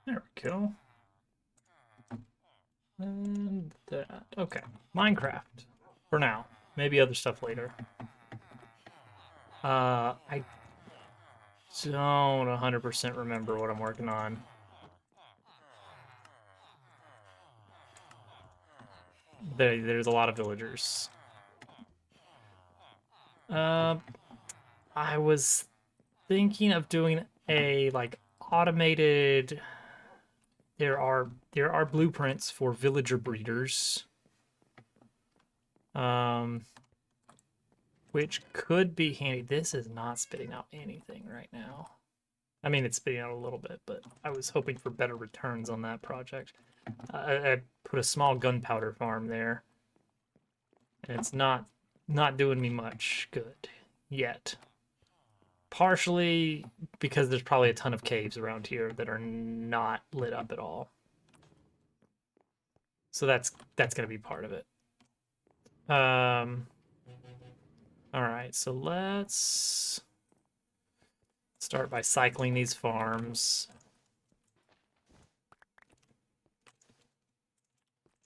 There we go. And that. Okay. Minecraft. For now. Maybe other stuff later. I don't 100% remember what I'm working on. There's a lot of villagers. Uh, I was thinking of doing a like automated. There are blueprints for villager breeders. Um, which could be handy. This is not spitting out anything right now. I mean, it's spitting out a little bit, but I was hoping for better returns on that project. I put a small gunpowder farm there, and it's not doing me much good yet. Partially because there's probably a ton of caves around here that are not lit up at all. So that's gonna be part of it. All right, so let's start by cycling these farms.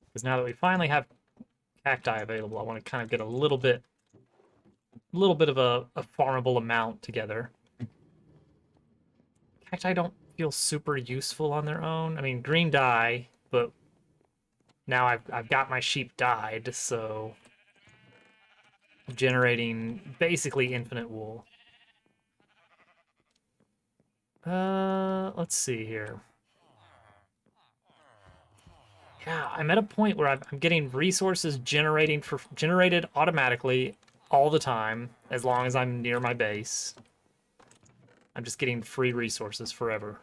Because now that we finally have cacti available, I want to kind of get a little bit of a farmable amount together. Cacti don't feel super useful on their own. I mean, green dye, but now I've got my sheep dyed, so I'm generating basically infinite wool. Let's see here. Yeah, I'm at a point where I'm getting resources generated automatically all the time, as long as I'm near my base. I'm just getting free resources forever.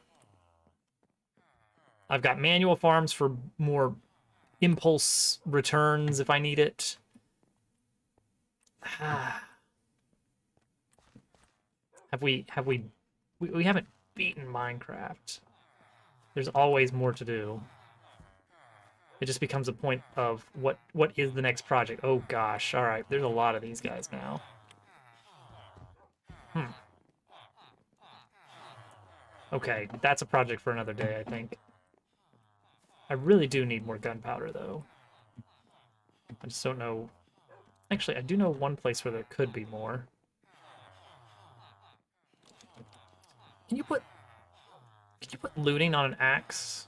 I've got manual farms for more impulse returns if I need it. We haven't beaten Minecraft. There's always more to do. It just becomes a point of what is the next project? Oh gosh, all right, there's a lot of these guys now. Okay, that's a project for another day, I think. I really do need more gunpowder though. I just don't know. Actually, I do know one place where there could be more. Can you put looting on an axe?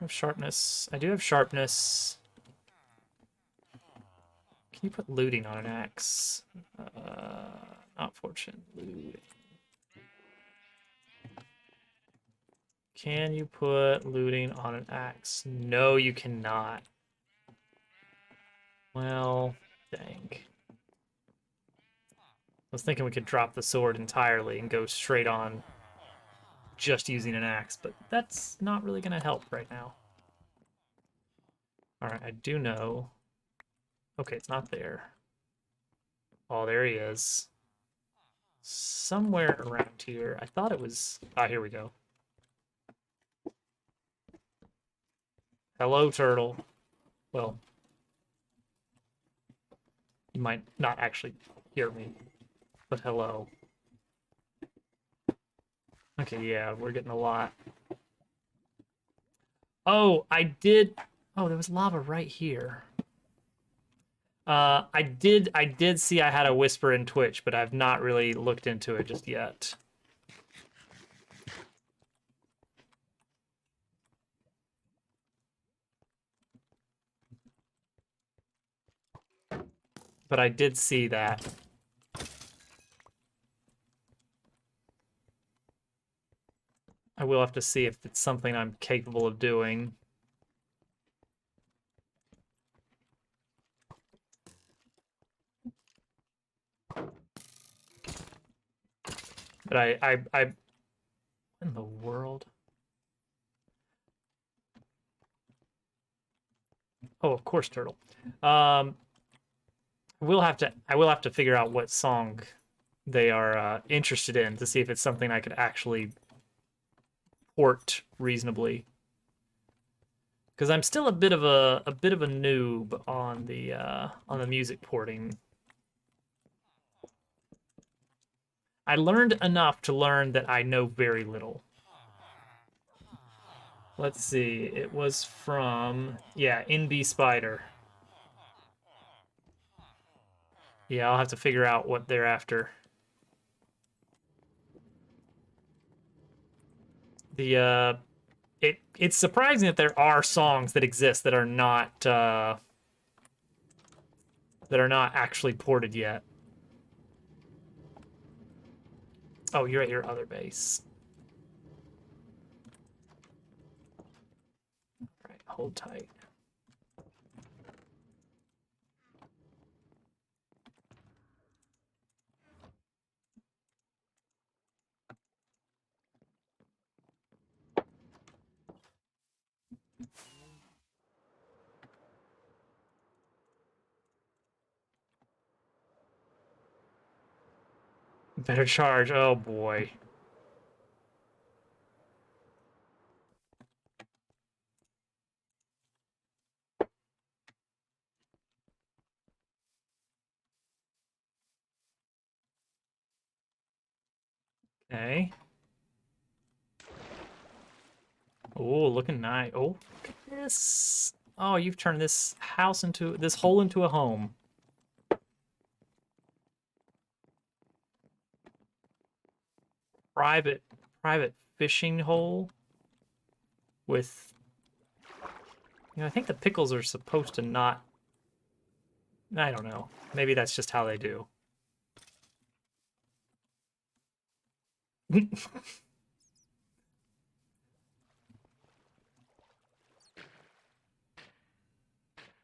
I have sharpness. I do have sharpness. Can you put looting on an axe? Not fortune. Looting. Can you put looting on an axe? No, you cannot. Well, dang. I was thinking we could drop the sword entirely and go straight on just using an axe, but that's not really going to help right now. All right, I do know. Okay, it's not there. Oh, there he is. Somewhere around here. I thought it was... Ah, here we go. Hello, turtle. Well, you might not actually hear me, but hello. Okay, yeah, we're getting a lot. Oh, I did... Oh, there was lava right here. I did see I had a whisper in Twitch, but I've not really looked into it just yet. But I did see that. I will have to see if it's something I'm capable of doing. But I in the world? Oh, of course, turtle. I will have to figure out what song they are interested in to see if it's something I could actually port reasonably. Because I'm still a bit of a noob on the music porting. I learned enough to learn that I know very little. Let's see. It was from, yeah, NB Spider. Yeah, I'll have to figure out what they're after. The it's surprising that there are songs that exist that are not actually ported yet. Oh, you're at your other base. All right, hold tight. Better charge. Oh boy. Okay. Oh, looking nice. Oh, look at this. Oh, you've turned this hole into a home. Private private fishing hole with, I think the pickles are supposed to not, I don't know. Maybe that's just how they do.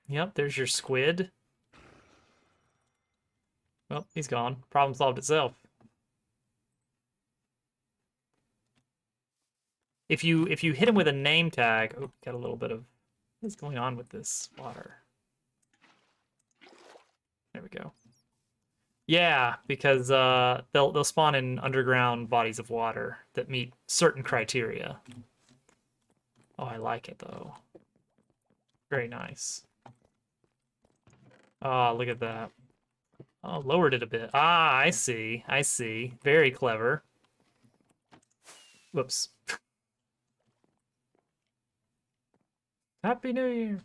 Yep, there's your squid. Well, he's gone. Problem solved itself. If you hit him with a name tag, oh, got a little bit of what's going on with this water. There we go. Yeah, because they'll spawn in underground bodies of water that meet certain criteria. Oh, I like it though. Very nice. Oh, look at that. Oh, lowered it a bit. Ah, I see. I see. Very clever. Whoops. Happy New Year.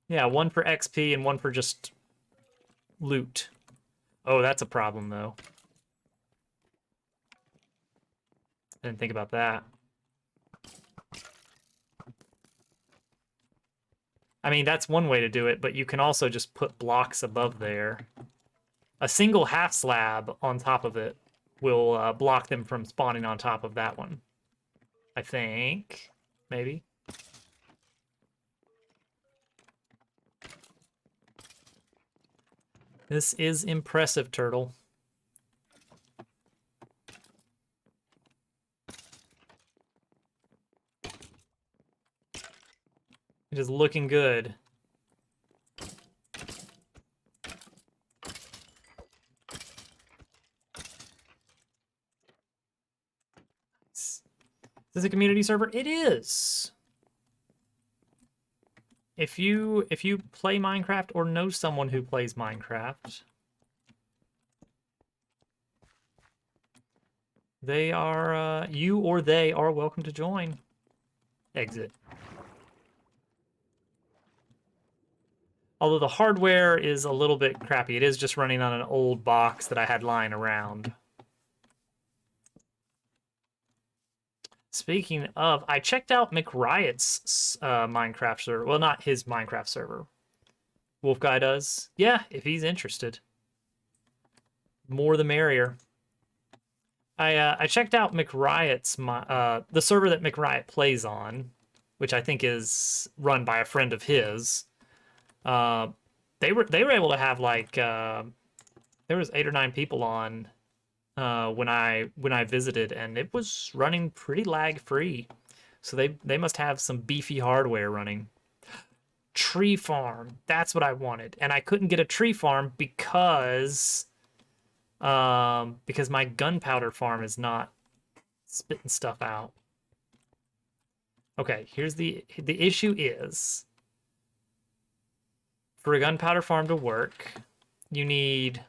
Yeah, one for XP and one for just loot. Oh, that's a problem though. I didn't think about that. I mean, that's one way to do it, but you can also just put blocks above there. A single half slab on top of it will block them from spawning on top of that one. I think. Maybe. This is impressive, Turtle. It is looking good. Is this a community server? It is. If you play Minecraft or know someone who plays Minecraft, they are you or they are welcome to join. Exit. Although the hardware is a little bit crappy. It is just running on an old box that I had lying around. Speaking of, I checked out McRiot's Minecraft server. Well, not his Minecraft server. Wolf Guy does. Yeah, if he's interested. More the merrier. I checked out McRiot's the server that McRiot plays on, which I think is run by a friend of his. They were able to have like there was 8 or 9 people on when I visited, and it was running pretty lag free. So they must have some beefy hardware running. Tree farm, that's what I wanted, and I couldn't get a tree farm because my gunpowder farm is not spitting stuff out. Okay, here's the issue is for a gunpowder farm to work, you need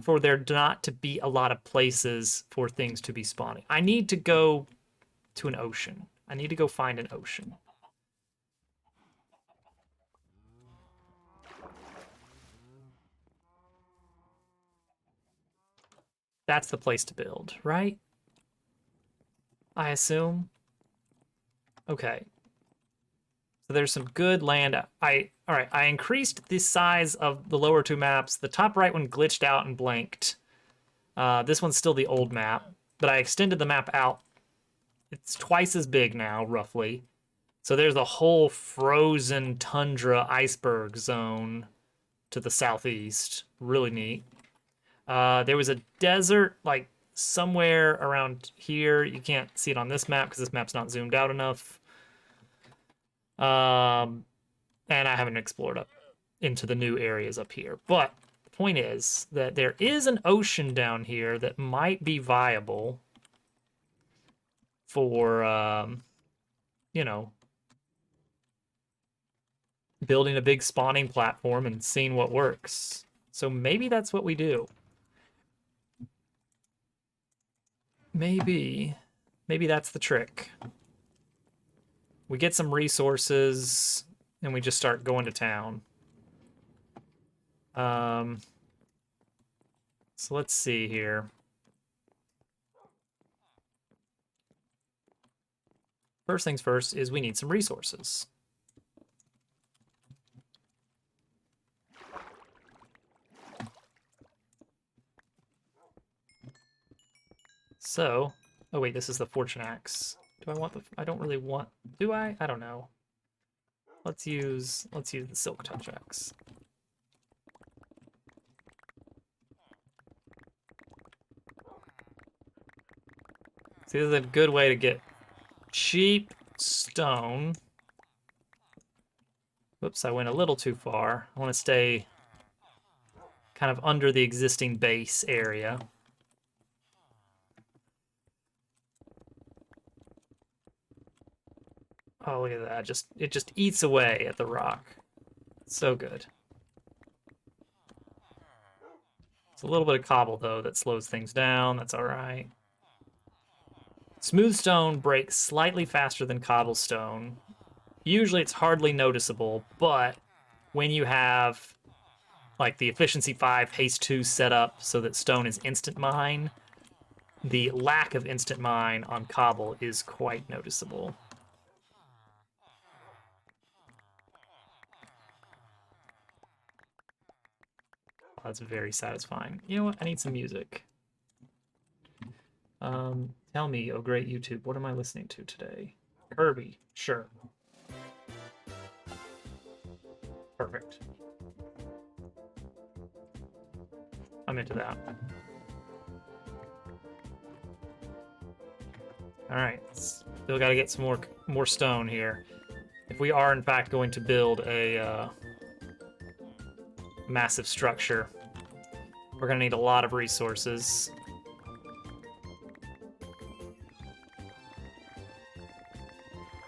for there not to be a lot of places for things to be spawning. I need to go to an ocean. I need to go find an ocean. That's the place to build, right? I assume. Okay. So there's some good land. All right, I increased the size of the lower two maps. The top right one glitched out and blanked. This one's still the old map, but I extended the map out. It's twice as big now, roughly. So there's a whole frozen tundra iceberg zone to the southeast. Really neat. There was a desert, like, somewhere around here. You can't see it on this map because this map's not zoomed out enough. And I haven't explored up into the new areas up here. But the point is that there is an ocean down here that might be viable for, you know, building a big spawning platform and seeing what works. So maybe that's what we do. Maybe that's the trick. We get some resources and we just start going to town. So let's see here. First things first is we need some resources. So, oh wait, this is the fortune axe. Do I want the, I don't really want, do I? I don't know. Let's use the silk touch axe. See, this is a good way to get cheap stone. Whoops, I went a little too far. I want to stay kind of under the existing base area. Oh, look at that. It just eats away at the rock. So good. It's a little bit of cobble, though, that slows things down. That's all right. Smooth stone breaks slightly faster than cobblestone. Usually it's hardly noticeable, but when you have like the efficiency 5 haste 2 set up so that stone is instant mine, the lack of instant mine on cobble is quite noticeable. Oh, that's very satisfying. You know what? I need some music. Tell me, oh great YouTube, what am I listening to today? Kirby, sure. Perfect. I'm into that. All right, still got to get some more stone here. If we are in fact going to build a massive structure, we're gonna need a lot of resources.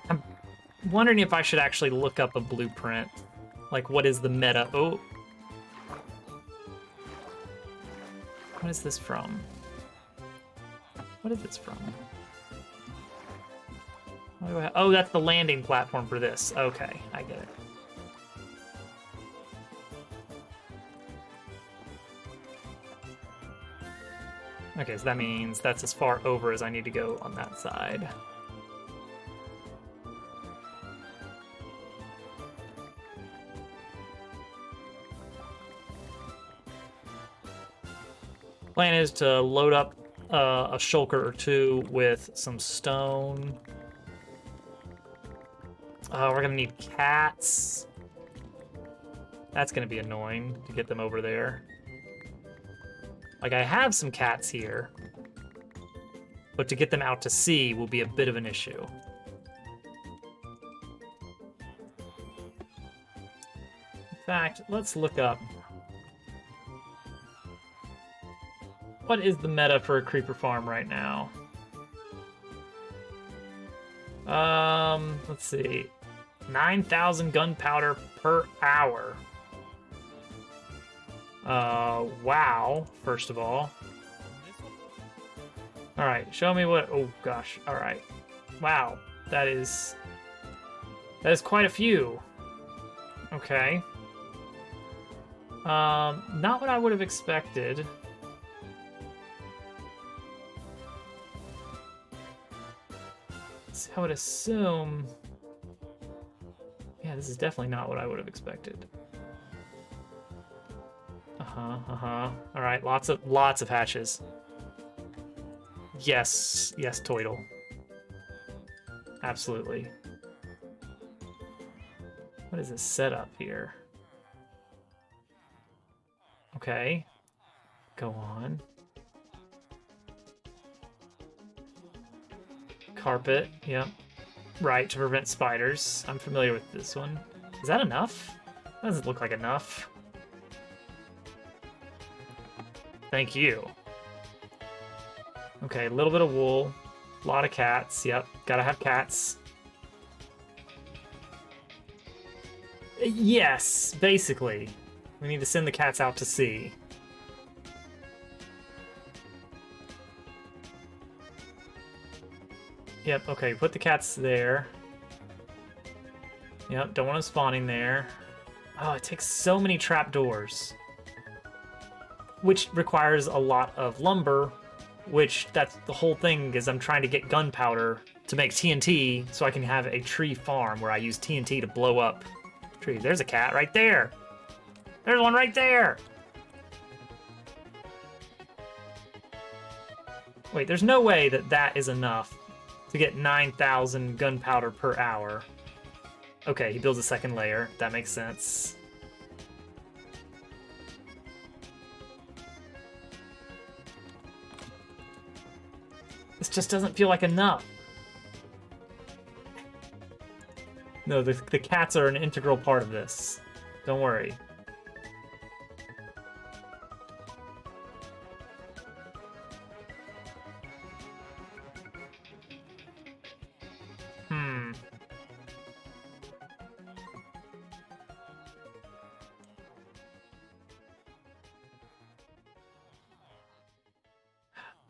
I'm wondering if I should actually look up a blueprint. Like, what is the meta? Oh. What is this from? What is this from? Oh, that's the landing platform for this. Okay, I get it. Okay, so that means that's as far over as I need to go on that side. Plan is to load up a shulker or two with some stone. We're gonna need cats. That's gonna be annoying to get them over there. Like, I have some cats here, but to get them out to sea will be a bit of an issue. In fact, let's look up. What is the meta for a creeper farm right now? Let's see. 9,000 gunpowder per hour. Wow, first of all. All right, show me what, oh gosh, all right. Wow, That is quite a few. Okay. Not what I would have expected. I would assume... Yeah, this is definitely not what I would have expected. All right, lots of hatches. Yes, Toidle. Absolutely. What is this setup here? Okay. Go on. Carpet, yep. Right, to prevent spiders. I'm familiar with this one. Is that enough? That doesn't look like enough. Thank you. Okay, a little bit of wool. A lot of cats. Yep, gotta have cats. Yes, basically. We need to send the cats out to sea. Yep, okay, put the cats there. Yep, don't want them spawning there. Oh, it takes so many trapdoors. Which requires a lot of lumber, which that's the whole thing is I'm trying to get gunpowder to make TNT so I can have a tree farm where I use TNT to blow up trees. There's a cat right there. There's one right there. Wait, there's no way that that is enough to get 9,000 gunpowder per hour. Okay, he builds a second layer. That makes sense. This just doesn't feel like enough. No, the cats are an integral part of this. Don't worry.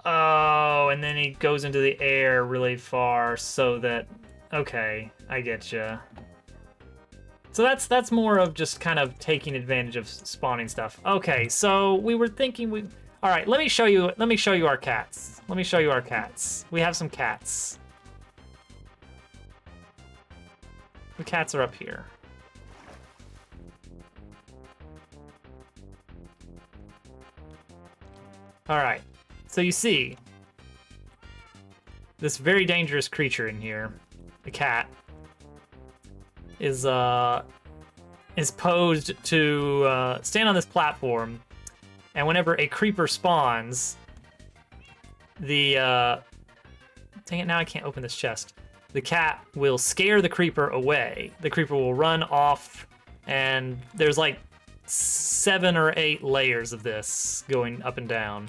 Oh, and then he goes into the air really far so that... Okay, I get you. So that's more of just kind of taking advantage of spawning stuff. Okay, so we were thinking we... All right, let me show you our cats. Let me show you our cats. We have some cats. The cats are up here. All right. So you see this very dangerous creature in here, the cat, is posed to stand on this platform, and whenever a creeper spawns, the dang it, now I can't open this chest. The cat will scare the creeper away. The creeper will run off, and there's like 7 or 8 layers of this going up and down.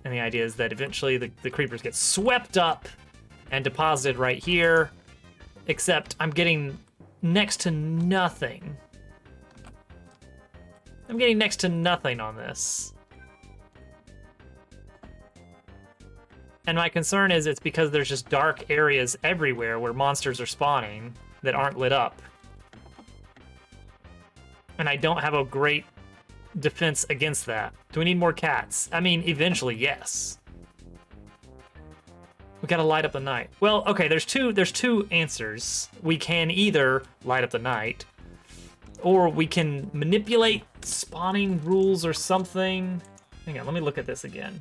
And the idea is that eventually the creepers get swept up and deposited right here, except I'm getting next to nothing. I'm getting next to nothing on this. And my concern is it's because there's just dark areas everywhere where monsters are spawning that aren't lit up. And I don't have a great defense against that. Do we need more cats? I mean, eventually, yes. We gotta light up the night. Well, okay, there's two answers. We can either light up the night, or we can manipulate spawning rules or something. Hang on, let me look at this again.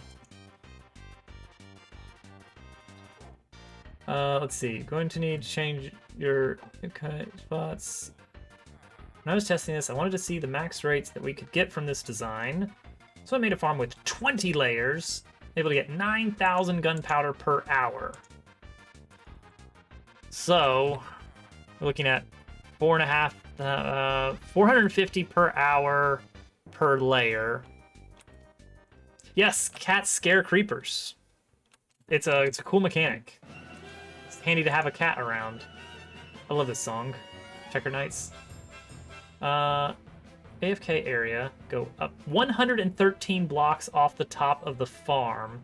Let's see. Going to need to change your spots. When I was testing this, I wanted to see the max rates that we could get from this design. So I made a farm with 20 layers, able to get 9,000 gunpowder per hour. So we're looking at 450 per hour per layer. Yes, cats scare creepers. It's a cool mechanic. It's handy to have a cat around. I love this song, Checker Nights. AFK area, go up 113 blocks off the top of the farm.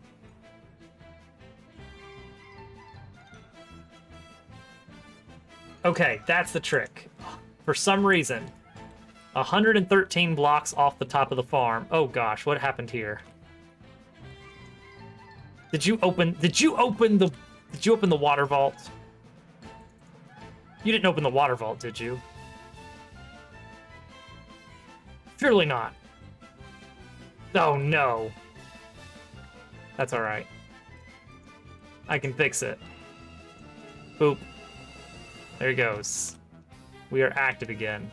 Okay, that's the trick. For some reason, 113 blocks off the top of the farm. Oh gosh, what happened here? Did you open the water vault? You didn't open the water vault, did you? Surely not. Oh no. That's all right. I can fix it. Boop. There he goes. We are active again.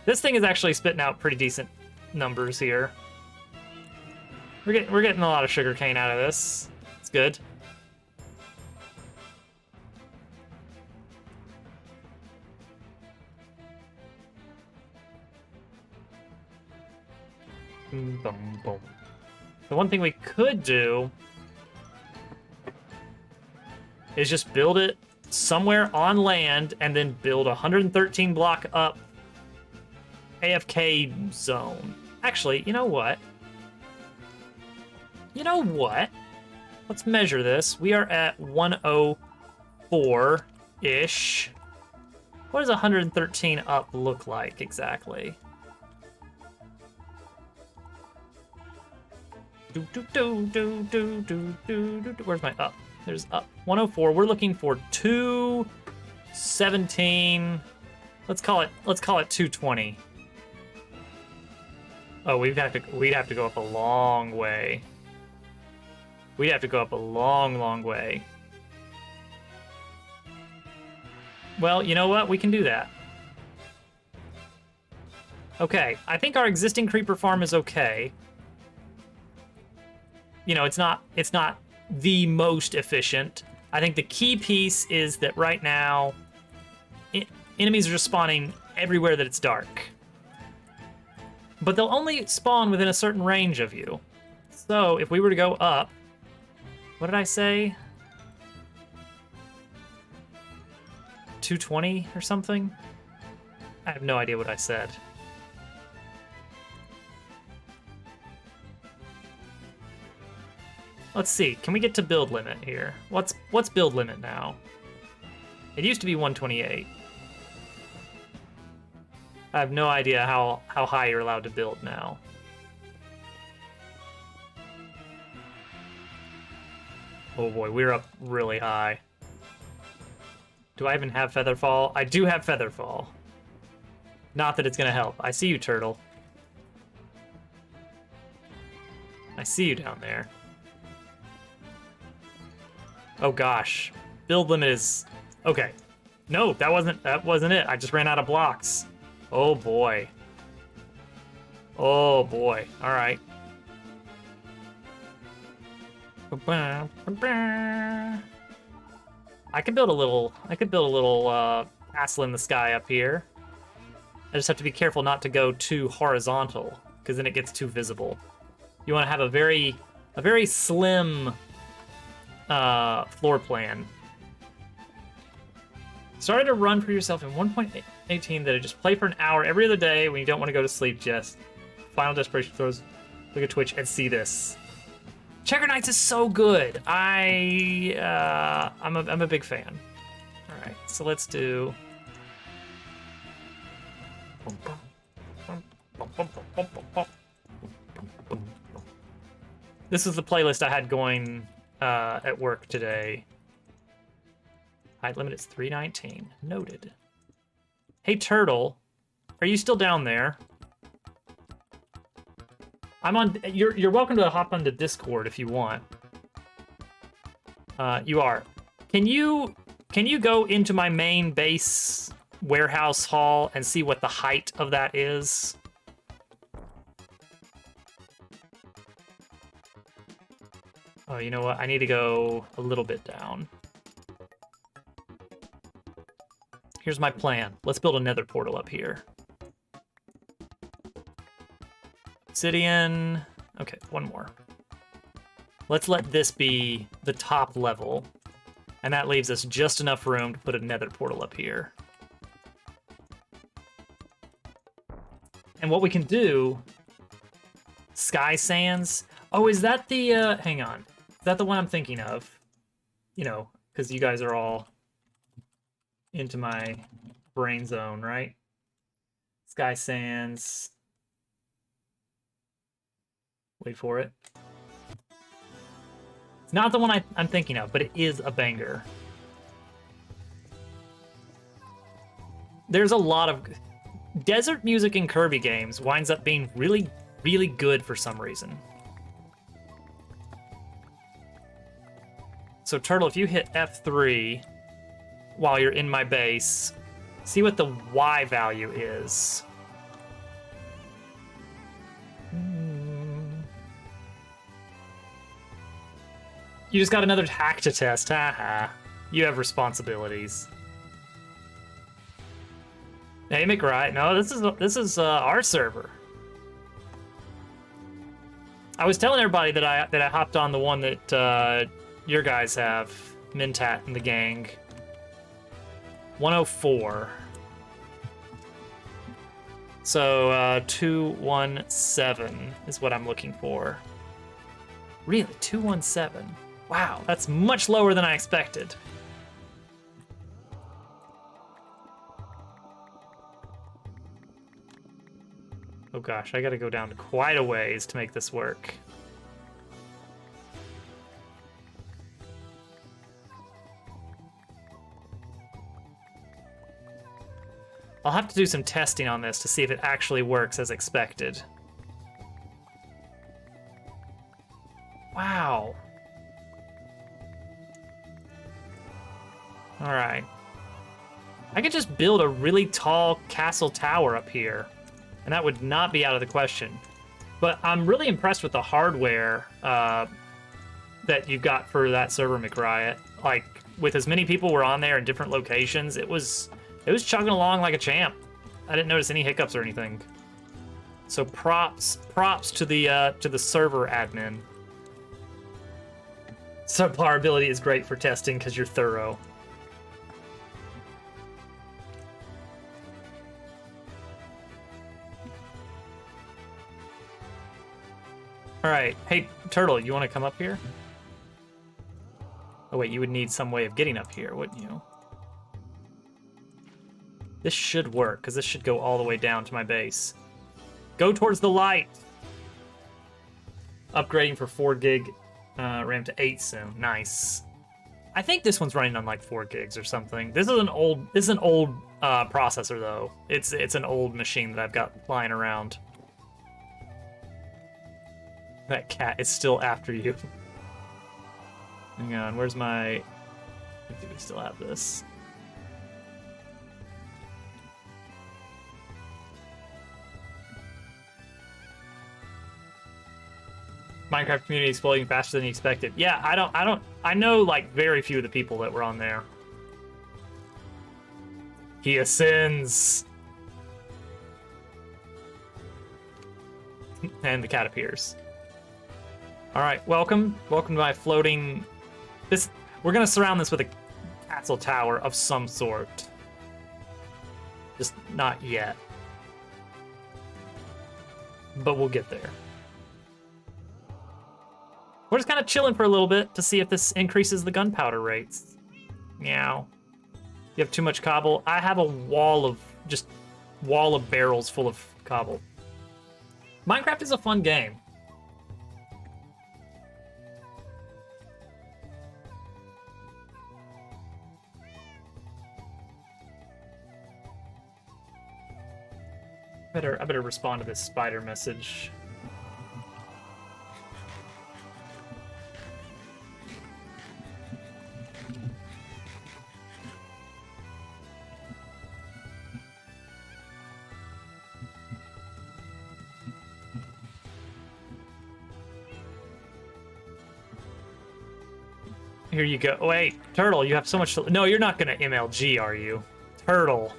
This thing is actually spitting out pretty decent numbers here. We're getting a lot of sugarcane out of this. It's good. Boom, boom. The one thing we could do is just build it somewhere on land and then build a 113 block up AFK zone. Actually, you know what? Let's measure this. We are at 104-ish. What does 113 up look like exactly? Where's my up? There's up. 104. We're looking for 217. Let's call it 220. Oh, we'd have to go up a long way. We'd have to go up a long way. Well, you know what? We can do that. Okay, I think our existing creeper farm is okay. You know, it's not the most efficient. I think the key piece is that right now, enemies are just spawning everywhere that it's dark. But they'll only spawn within a certain range of you. So if we were to go up, what did I say? 220 or something? I have no idea what I said. Let's see, can we get to build limit here? What's build limit now? It used to be 128. I have no idea how high you're allowed to build now. Oh boy, we're up really high. Do I even have Featherfall? I do have Featherfall. Not that it's gonna help. I see you, Turtle. I see you down there. Oh gosh. Build limit is... Okay. No, that wasn't it. I just ran out of blocks. Oh boy. Oh boy. Alright. I could build a little castle in the sky up here. I just have to be careful not to go too horizontal, because then it gets too visible. You want to have a very slim floor plan. Started a run for yourself in 1.18 that I just play for an hour every other day when you don't want to go to sleep. Just Final Desperation throws. Look at Twitch and see this. Checker Knights is so good. I'm a big fan. All right, so let's do. This is the playlist I had going at work today. Height limit is 319. Noted. Hey Turtle, are you still down there? I'm on. You're welcome to hop onto Discord if you want. You are. Can you go into my main base warehouse hall and see what the height of that is? Oh, you know what? I need to go a little bit down. Here's my plan. Let's build a nether portal up here. Obsidian. Okay, one more. Let's let this be the top level. And that leaves us just enough room to put a nether portal up here. And what we can do... Sky Sands. Oh, is that the... hang on. Is that the one I'm thinking of? You know, because you guys are all into my brain zone, right? Sky Sands. Wait for it. It's not the one I'm thinking of, but it is a banger. There's a lot of... Desert music in Kirby games winds up being really, really good for some reason. So, Turtle, if you hit F3 while you're in my base, see what the Y value is. You just got another hack to test. Haha. You have responsibilities. Hey, McRae. No, this is our server. I was telling everybody that I hopped on the one that your guys have, Mintat and the gang. 104. So 217 is what I'm looking for. Really, 217. Wow, that's much lower than I expected. Oh gosh, I gotta go down quite a ways to make this work. I'll have to do some testing on this to see if it actually works as expected. Wow. All right. I could just build a really tall castle tower up here, and that would not be out of the question. But I'm really impressed with the hardware that you got for that server, McRiot. Like, with as many people were on there in different locations, it was chugging along like a champ. I didn't notice any hiccups or anything. So props to the server admin. Subpar ability is great for testing because you're thorough. All right, hey Turtle, you want to come up here? Oh wait, you would need some way of getting up here, wouldn't you? This should work, because this should go all the way down to my base. Go towards the light! Upgrading for 4 gig RAM to 8 soon. Nice. I think this one's running on like 4 gigs or something. This is an old processor though. It's an old machine that I've got lying around. That cat is still after you. Hang on, where's my... Do we still have this? Minecraft community exploding faster than you expected. Yeah, I know like very few of the people that were on there. He ascends. And the cat appears. All right, welcome to my floating... We're gonna surround this with a castle tower of some sort. Just not yet. But we'll get there. We're just kind of chilling for a little bit to see if this increases the gunpowder rates. Meow. You have too much cobble. I have a wall of barrels full of cobble. Minecraft is a fun game. I better respond to this spider message. Here you go. Wait, Turtle, you have so much to... No, you're not gonna MLG, are you? Turtle.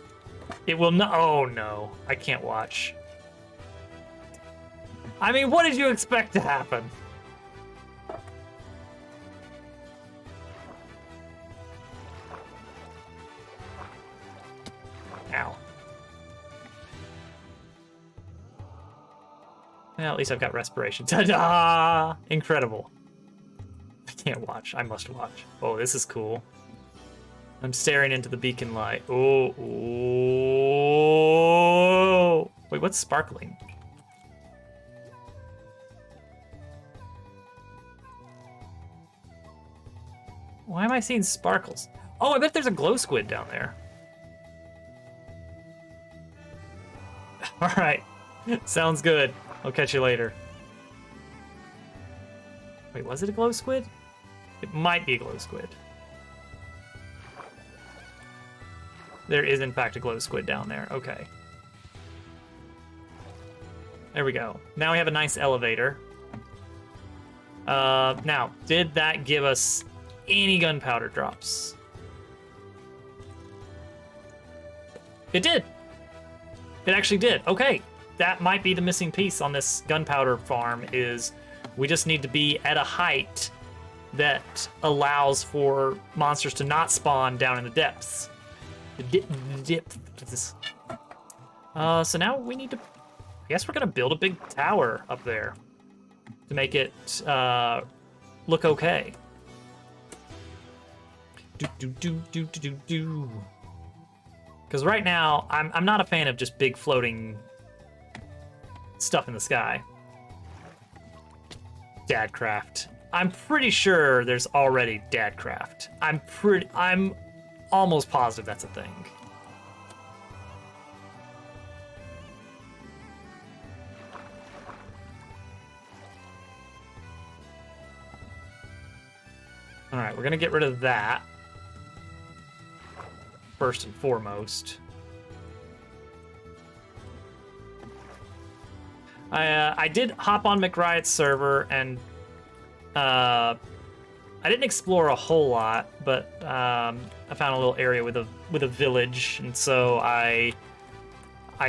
It will not... Oh, no. I can't watch. I mean, what did you expect to happen? Ow. Well, at least I've got respiration. Ta-da! Incredible. I can't watch. I must watch. Oh, this is cool. I'm staring into the beacon light. Oh, oh. Wait, what's sparkling? Why am I seeing sparkles? Oh, I bet there's a glow squid down there. All right, sounds good. I'll catch you later. Wait, was it a glow squid? It might be a glow squid. There is, in fact, a glow squid down there. Okay. There we go. Now we have a nice elevator. Now, did that give us any gunpowder drops? It did. It actually did. Okay. That might be the missing piece on this gunpowder farm is we just need to be at a height that allows for monsters to not spawn down in the depths. The depth. So now we need to... I guess we're going to build a big tower up there to make it look okay. Because right now, I'm not a fan of just big floating stuff in the sky. Dadcraft. I'm pretty sure there's already Dadcraft. I'm almost positive that's a thing. All right, we're gonna get rid of that first and foremost. I did hop on McRiot's server and I didn't explore a whole lot, but I found a little area with a village, and so I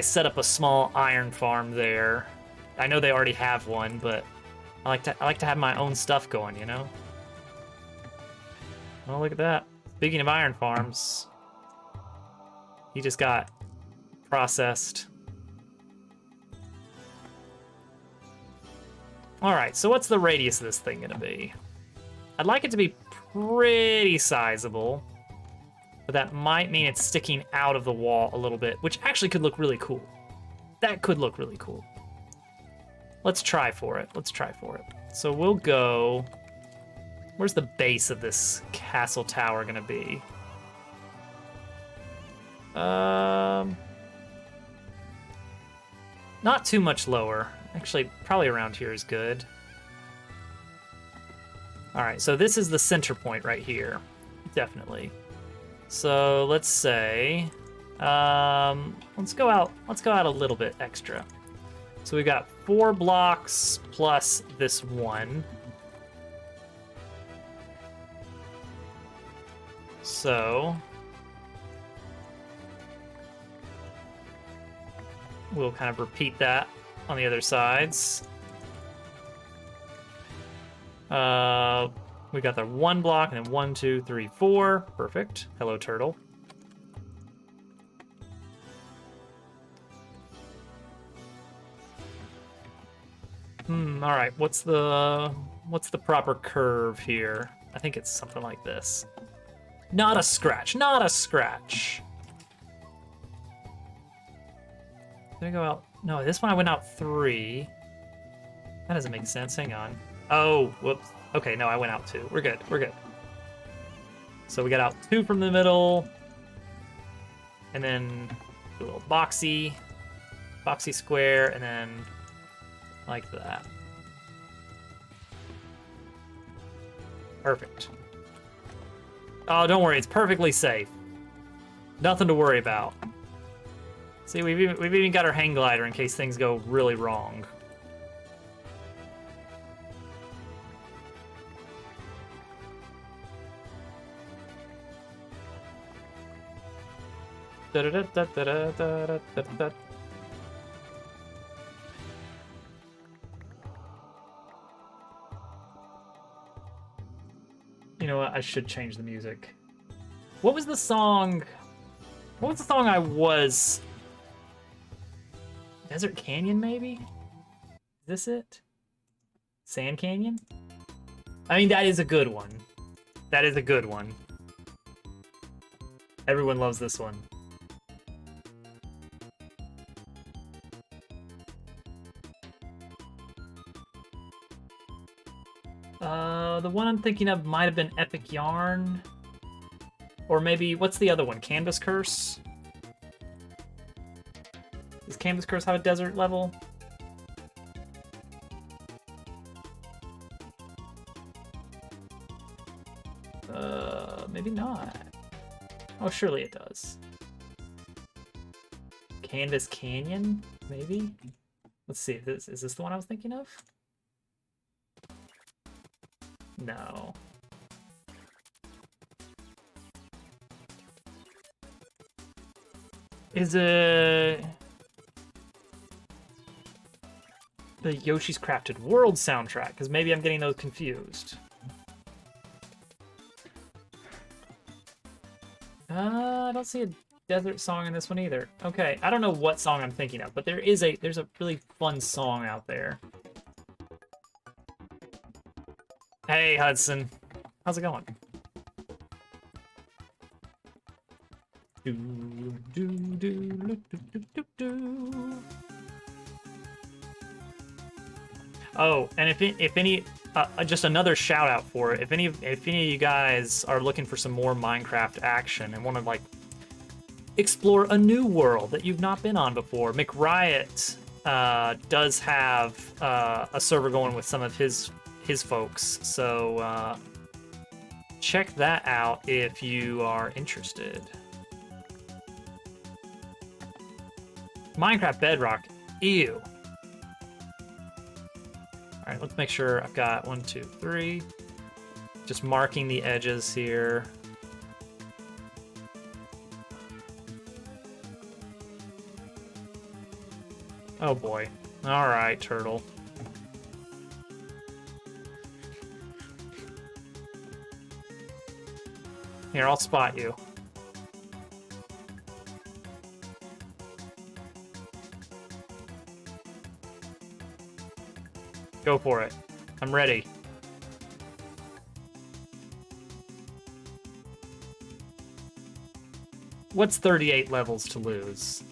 set up a small iron farm there. I know they already have one, but I like to have my own stuff going, you know? Oh, look at that. Speaking of iron farms, he just got processed. All right, so what's the radius of this thing gonna be? I'd like it to be pretty sizable, but that might mean it's sticking out of the wall a little bit, which actually could look really cool. That could look really cool. Let's try for it. Let's try for it. So we'll go... Where's the base of this castle tower gonna be? Not too much lower. Actually, probably around here is good. All right, so this is the center point right here, definitely. So let's say, let's go out a little bit extra. So we got 4 blocks plus this one. So we'll kind of repeat that on the other sides. We got the 1 block and then 1, 2, 3, 4. Perfect. Hello, turtle. All right. What's the proper curve here? I think it's something like this. Not a scratch. Not a scratch. Did I go out? No, this one I went out 3. That doesn't make sense. Hang on. Oh, whoops. Okay, no, I went out 2. We're good. We're good. So we got out 2 from the middle. And then a little boxy square, and then like that. Perfect. Oh, don't worry. It's perfectly safe. Nothing to worry about. See, we've even got our hang glider in case things go really wrong. Da da da da da da da da da. You know what? I should change the music. What was the song? What was the song I was? Desert Canyon, maybe? Is this it? Sand Canyon? I mean, that is a good one. That is a good one. Everyone loves this one. The one I'm thinking of might have been Epic Yarn. Or maybe, what's the other one? Canvas Curse? Does Canvas Curse have a desert level? Maybe not. Oh, surely it does. Canvas Canyon? Maybe? Let's see, is this the one I was thinking of? No. Is it the Yoshi's Crafted World soundtrack? Because maybe I'm getting those confused. I don't see a desert song in this one either. Okay, I don't know what song I'm thinking of, but there's a really fun song out there. Hey, Hudson. How's it going? Oh, and if any, just another shout out for it. If any of you guys are looking for some more Minecraft action and want to like explore a new world that you've not been on before, McRiot does have a server going with some of his folks. So check that out if you are interested. Minecraft Bedrock, ew. All right, let's make sure I've got 1, 2, 3. Just marking the edges here. Oh boy. All right, turtle. Here, I'll spot you. Go for it. I'm ready. What's 38 levels to lose?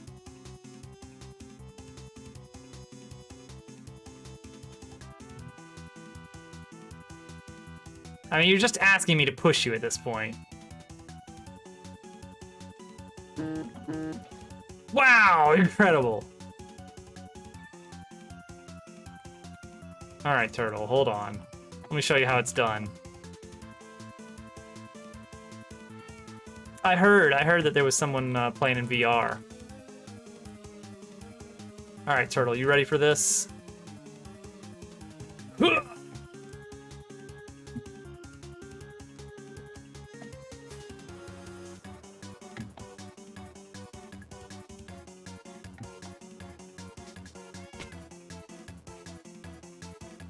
I mean, you're just asking me to push you at this point. Wow, incredible. All right, turtle, hold on. Let me show you how it's done. I heard that there was someone playing in VR. All right, turtle, you ready for this?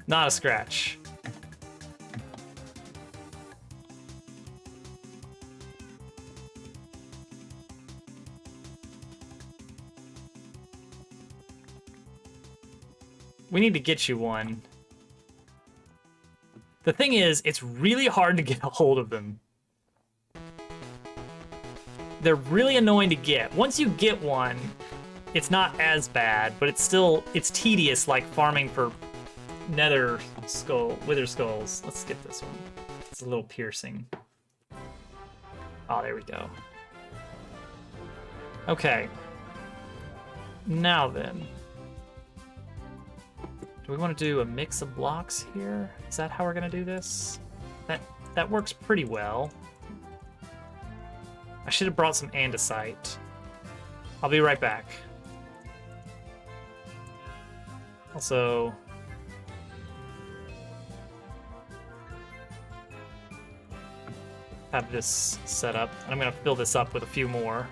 Not a scratch. We need to get you one. The thing is, it's really hard to get a hold of them. They're really annoying to get. Once you get one, it's not as bad, but it's tedious, like farming for wither skulls. Let's skip this one. It's a little piercing. Oh, there we go. Okay. Now then. Do we want to do a mix of blocks here? Is that how we're gonna do this? That works pretty well. I should have brought some andesite. I'll be right back. Also, have this set up. I'm gonna fill this up with a few more.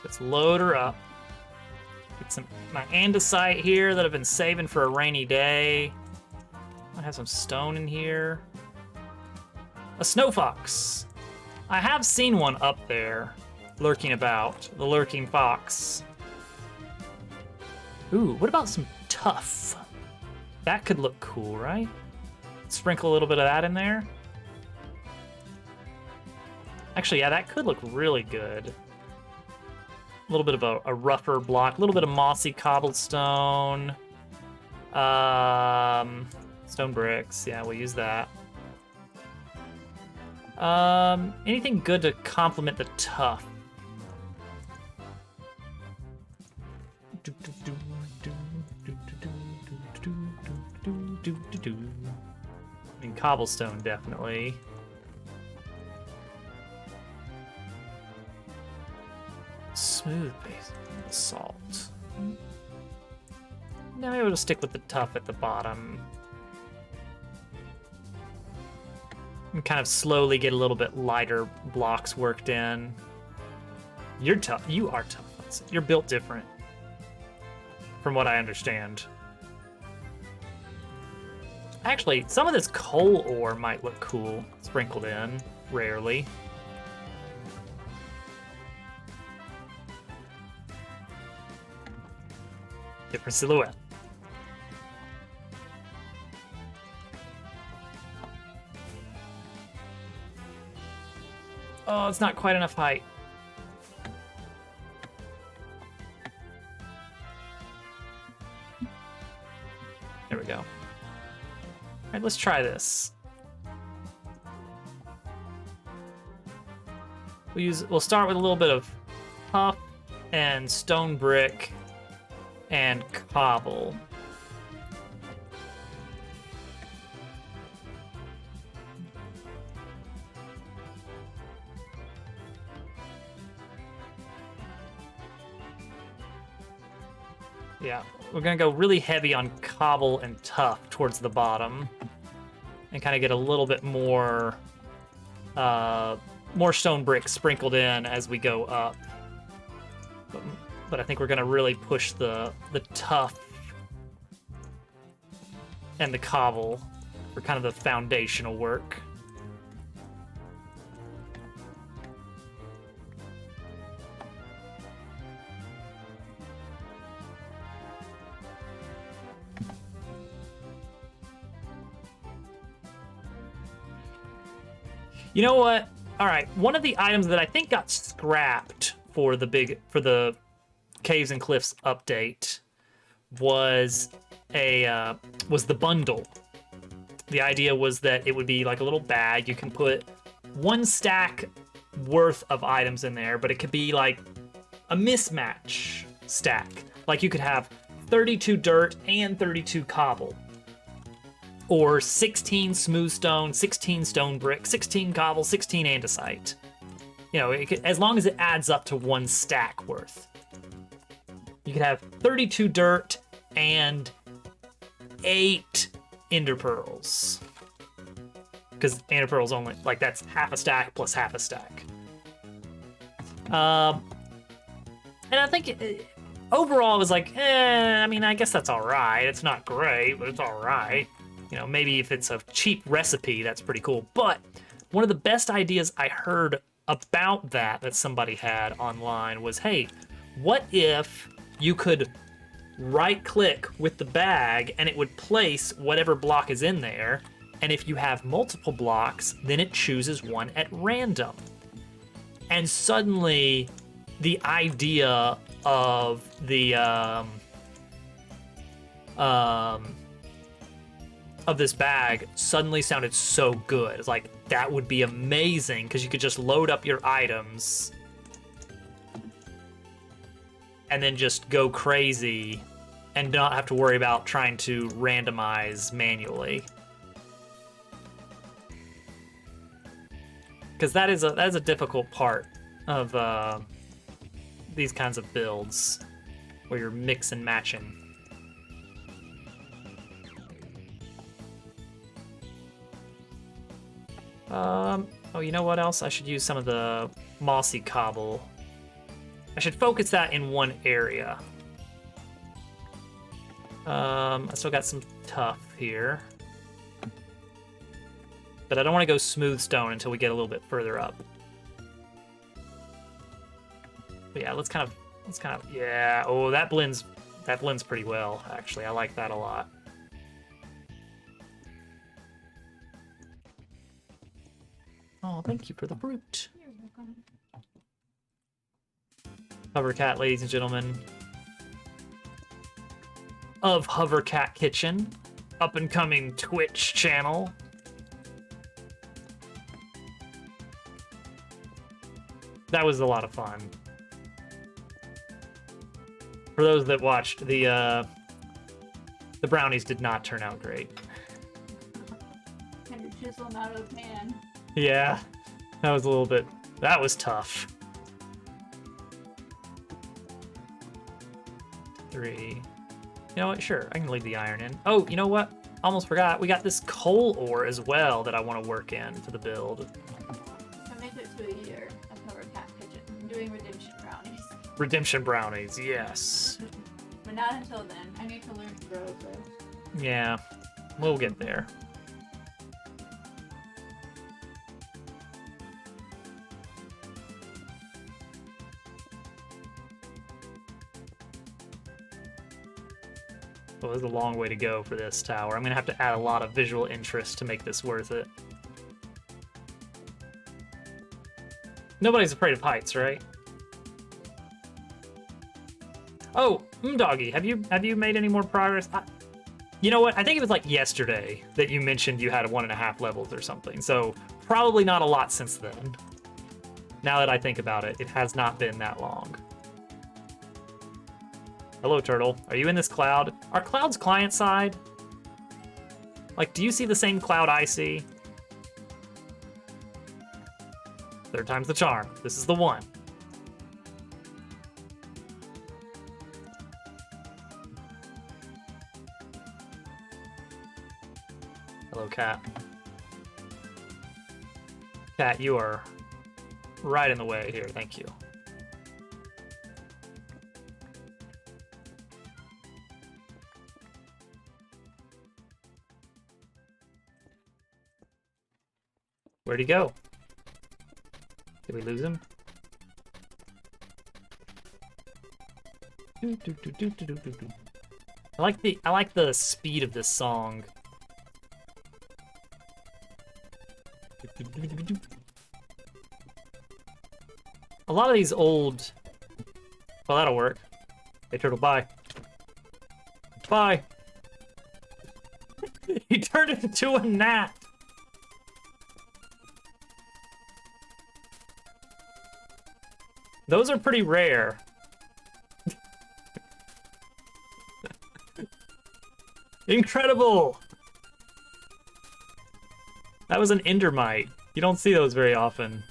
Let's load her up. Get some my andesite here that I've been saving for a rainy day. I have some stone in here. A snow fox. I have seen one up there lurking about. The lurking fox. Ooh, what about some tuff? That could look cool, right? Sprinkle a little bit of that in there. Actually, yeah, that could look really good. A little bit of a rougher block, a little bit of mossy cobblestone. Stone bricks, yeah, we'll use that. Anything good to complement the tuff? I mean, cobblestone, definitely. Smooth base salt. Now maybe we'll stick with the tuff at the bottom. And kind of slowly get a little bit lighter blocks worked in. You're tough. You are tough. You're built different, from what I understand. Actually, some of this coal ore might look cool, sprinkled in, rarely. Different silhouette. Oh, it's not quite enough height. There we go. All right, let's try this. We'll start with a little bit of tuff and stone brick and cobble. Yeah, we're gonna go really heavy on cobble and tuff towards the bottom and kind of get a little bit more more stone bricks sprinkled in as we go up. But I think we're gonna really push the tuff and the cobble for kind of the foundational work. You know what? All right, one of the items that I think got scrapped for the Caves and Cliffs update was the bundle. The idea was that it would be like a little bag. You can put one stack worth of items in there, but it could be like a mismatch stack. Like you could have 32 dirt and 32 cobble. Or 16 smooth stone, 16 stone brick, 16 cobble, 16 andesite. You know, as long as it adds up to one stack worth. You could have 32 dirt and 8 ender pearls. Because ender pearls only, like that's half a stack plus half a stack. And I think overall it was like, I mean, I guess that's all right. It's not great, but it's all right. You know, maybe if it's a cheap recipe, that's pretty cool. But one of the best ideas I heard about that somebody had online was, hey, what if you could right-click with the bag and it would place whatever block is in there, and if you have multiple blocks, then it chooses one at random. And suddenly, the idea of the of this bag suddenly sounded so good. It's like, that would be amazing, because you could just load up your items and then just go crazy and not have to worry about trying to randomize manually. Because that is a difficult part of these kinds of builds, where you're mix and matching. Oh, you know what else? I should use some of the mossy cobble. I should focus that in one area. I still got some tuff here. But I don't want to go smooth stone until we get a little bit further up. But yeah, let's kind of, yeah. Oh, that blends pretty well, actually. I like that a lot. Oh, thank you for the fruit. You're welcome. Hovercat, ladies and gentlemen, of Hovercat Kitchen, up and coming Twitch channel. That was a lot of fun. For those that watched, the brownies did not turn out great. Kind of chisel them out of his hand. Yeah, that was a little bit. That was tough. 3. You know what? Sure, I can leave the iron in. Oh, you know what? Almost forgot. We got this coal ore as well that I want to work into the build. Commit it to a year of Hovercat Kitchen. I'm doing redemption brownies. Redemption brownies, yes. But not until then. I need to learn to grow first. Yeah, we'll get there. Well, there's a long way to go for this tower. I'm gonna have to add a lot of visual interest to make this worth it. Nobody's afraid of heights, right? Oh, Doggy, have you made any more progress? You know what? I think it was like yesterday that you mentioned you had 1.5 levels or something. So probably not a lot since then. Now that I think about it, it has not been that long. Hello, Turtle. Are you in this cloud? Are clouds client side? Like, do you see the same cloud I see? Third time's the charm. This is the one. Hello, Cat. Cat, you are right in the way here. Thank you. Where'd he go? Did we lose him? I like the speed of this song. A lot of these old... Well, that'll work. Hey, Turtle, bye. Bye! He turned into a gnat! Those are pretty rare. Incredible! That was an Endermite. You don't see those very often.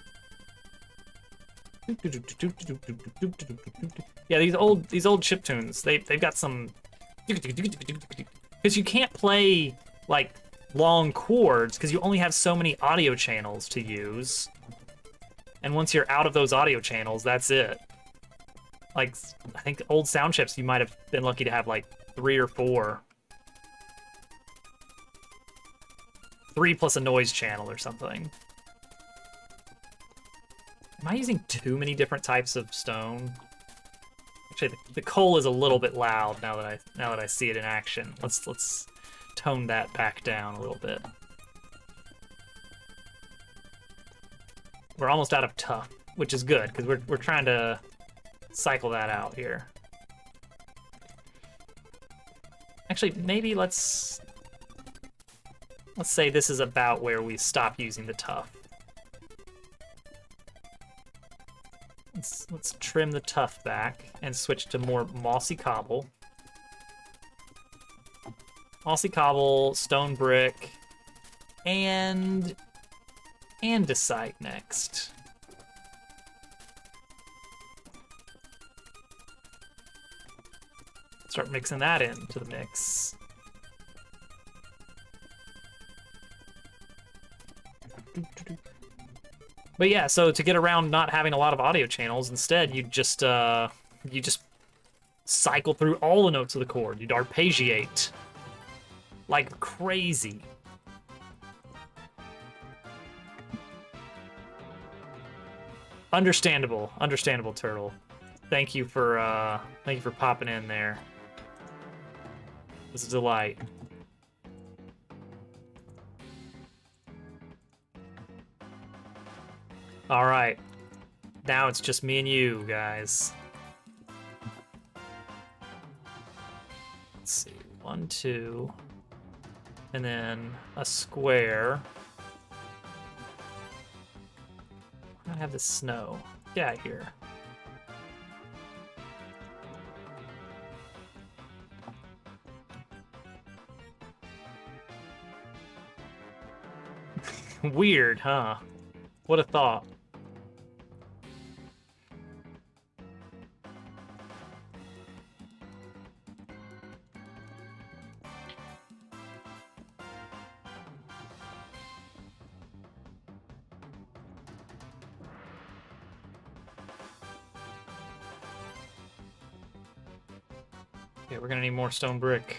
Yeah, these old chiptunes, they've got some... Because you can't play, like, long chords, because you only have so many audio channels to use. And once you're out of those audio channels, that's it. Like, I think old sound chips, you might have been lucky to have, like, 3 or 4. 3 plus a noise channel or something. Am I using too many different types of stone? Actually, the coal is a little bit loud now that I see it in action. Let's tone that back down a little bit. We're almost out of tough, which is good because we're trying to cycle that out here. Actually, maybe let's say this is about where we stop using the tough. Let's trim the tough back and switch to more mossy cobble. Mossy cobble, stone brick, and andesite next. Start mixing that into the mix. But yeah, so to get around not having a lot of audio channels, instead you just cycle through all the notes of the chord. You'd arpeggiate like crazy. Understandable, understandable, Turtle. Thank you for popping in there. It was a delight. All right, now it's just me and you guys. Let's see, 1, 2, and then a square. I have the snow. Get out of here. Weird, huh? What a thought. Okay, we're gonna need more stone brick.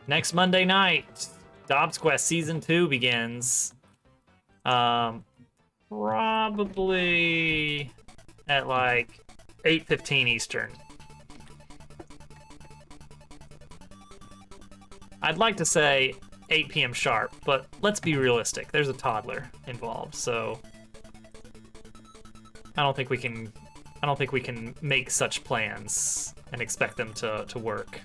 Next Monday night, Dobbs Quest Season 2 begins. Probably at like 8:15 Eastern. I'd like to say 8 p.m. sharp, but let's be realistic. There's a toddler involved, so I don't think we can make such plans and expect them to work.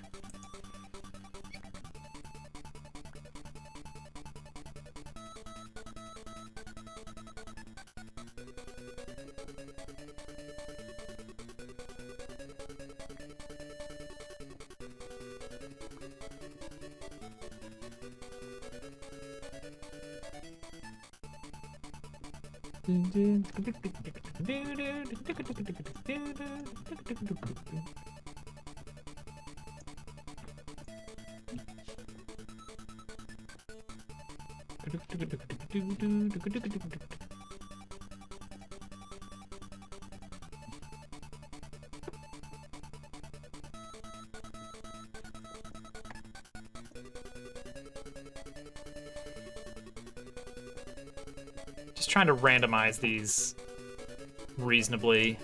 Just trying to randomize these reasonably,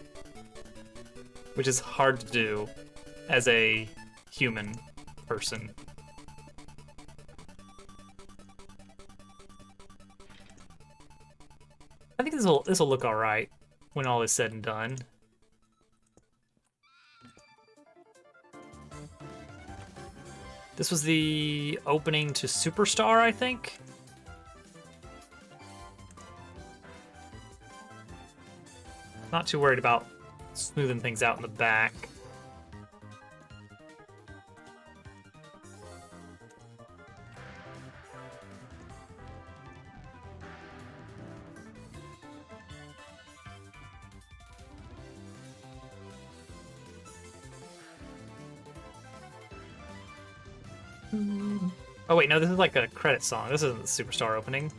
which is hard to do as a human person. I think this will look all right when all is said and done. This was the opening to Superstar, I think. Not too worried about smoothing things out in the back. Oh wait, no, this is like a credit song. This isn't the Superstar opening.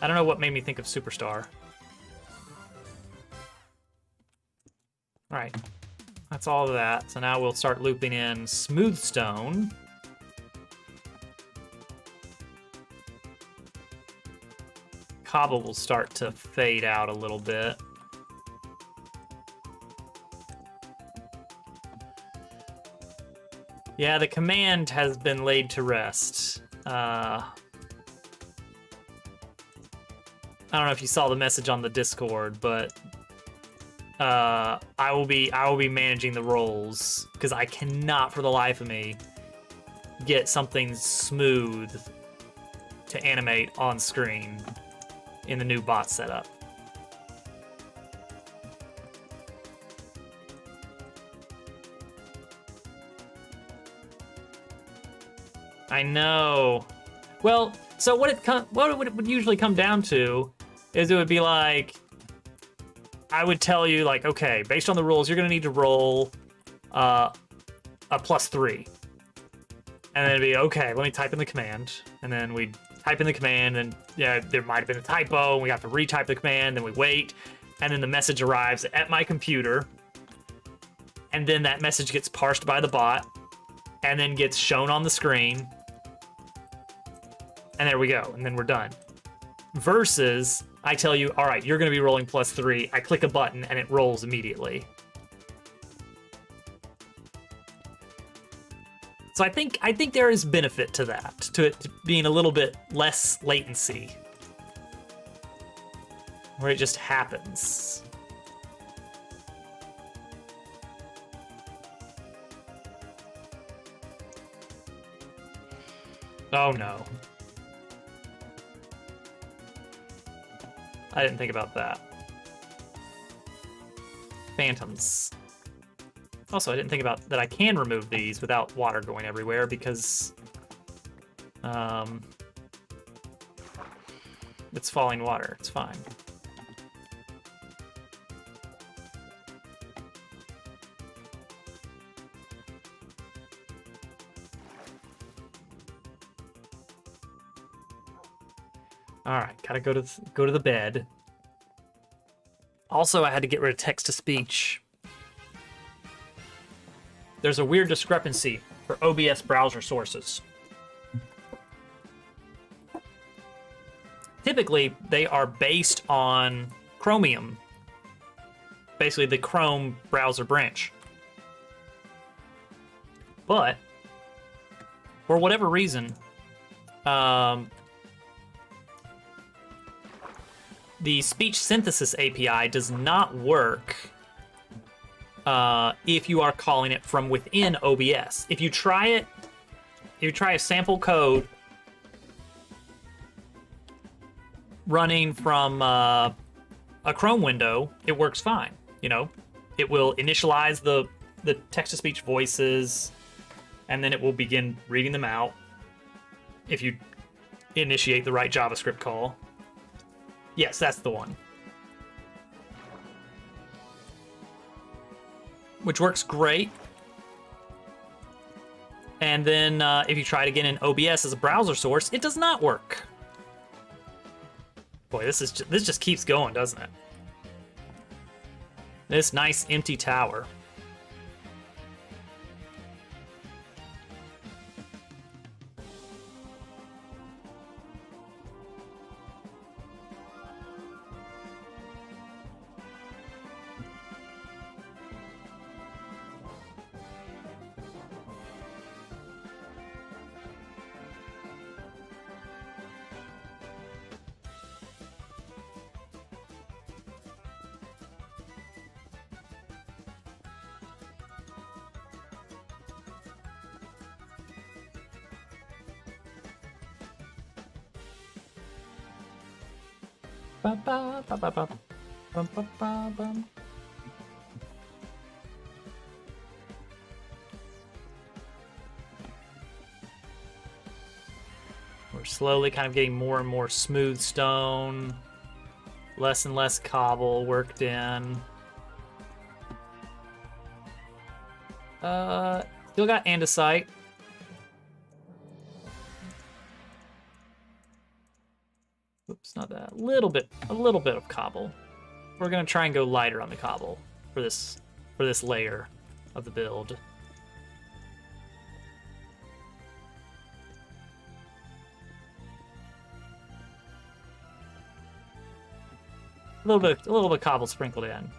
I don't know what made me think of Superstar. Alright, that's all of that. So now we'll start looping in Smooth Stone. Cobble will start to fade out a little bit. Yeah, the command has been laid to rest. I don't know if you saw the message on the Discord, but I will be managing the roles because I cannot for the life of me get something smooth to animate on screen in the new bot setup. I know. Well, so what it would usually come down to is it would be like, I would tell you like, okay, based on the rules, you're gonna need to roll a +3. And then it'd be, okay, let me type in the command. And then we'd type in the command, and yeah, there might have been a typo, and we have to retype the command, then we wait, and then the message arrives at my computer, and then that message gets parsed by the bot, and then gets shown on the screen, and there we go, and then we're done. versus I tell you, all right, you're going to be rolling +3. I click a button and it rolls immediately. So I think there is benefit to that, to it being a little bit less latency, where it just happens. Oh no. I didn't think about that. Phantoms. Also, I didn't think about that I can remove these without water going everywhere because it's falling water. It's fine. All right, gotta go to the bed. Also, I had to get rid of text to speech. There's a weird discrepancy for OBS browser sources. Typically, they are based on Chromium, basically the Chrome browser branch. But for whatever reason, the speech synthesis API does not work if you are calling it from within OBS. If you try it, if you try a sample code running from a Chrome window, it works fine. You know, it will initialize the text-to-speech voices, and then it will begin reading them out if you initiate the right JavaScript call. Yes, that's the one. Which works great. And then if you try it again in OBS as a browser source, it does not work. Boy, this just keeps going, doesn't it? This nice empty tower. Ba, ba, ba, ba, ba. Bum, ba, ba, bum. We're slowly kind of getting more and more smooth stone, less and less cobble worked in. Still got andesite. Oops, not that. A little bit of cobble. We're gonna try and go lighter on the cobble for this layer of the build. A little bit of cobble sprinkled in.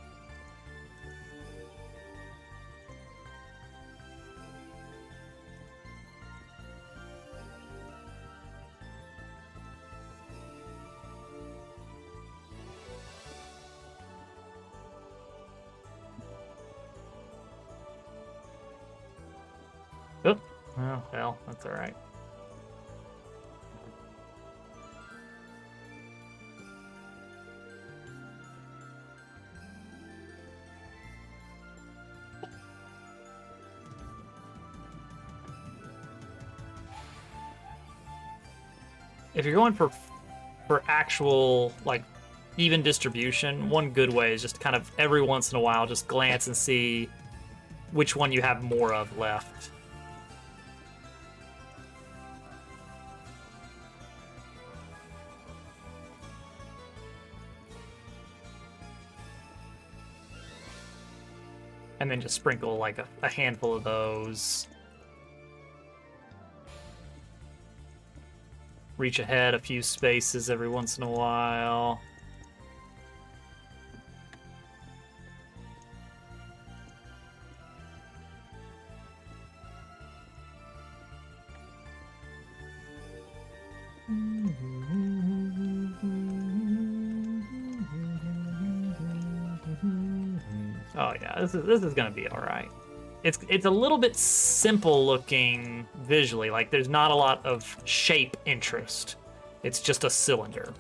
Oop. Oh, well, that's all right. If you're going for actual, like, even distribution, one good way is just kind of every once in a while just glance and see which one you have more of left. And then just sprinkle like a handful of those. reach ahead a few spaces every once in a while. Oh yeah, this is gonna be all right. It's a little bit simple looking visually. Like there's not a lot of shape interest. It's just a cylinder.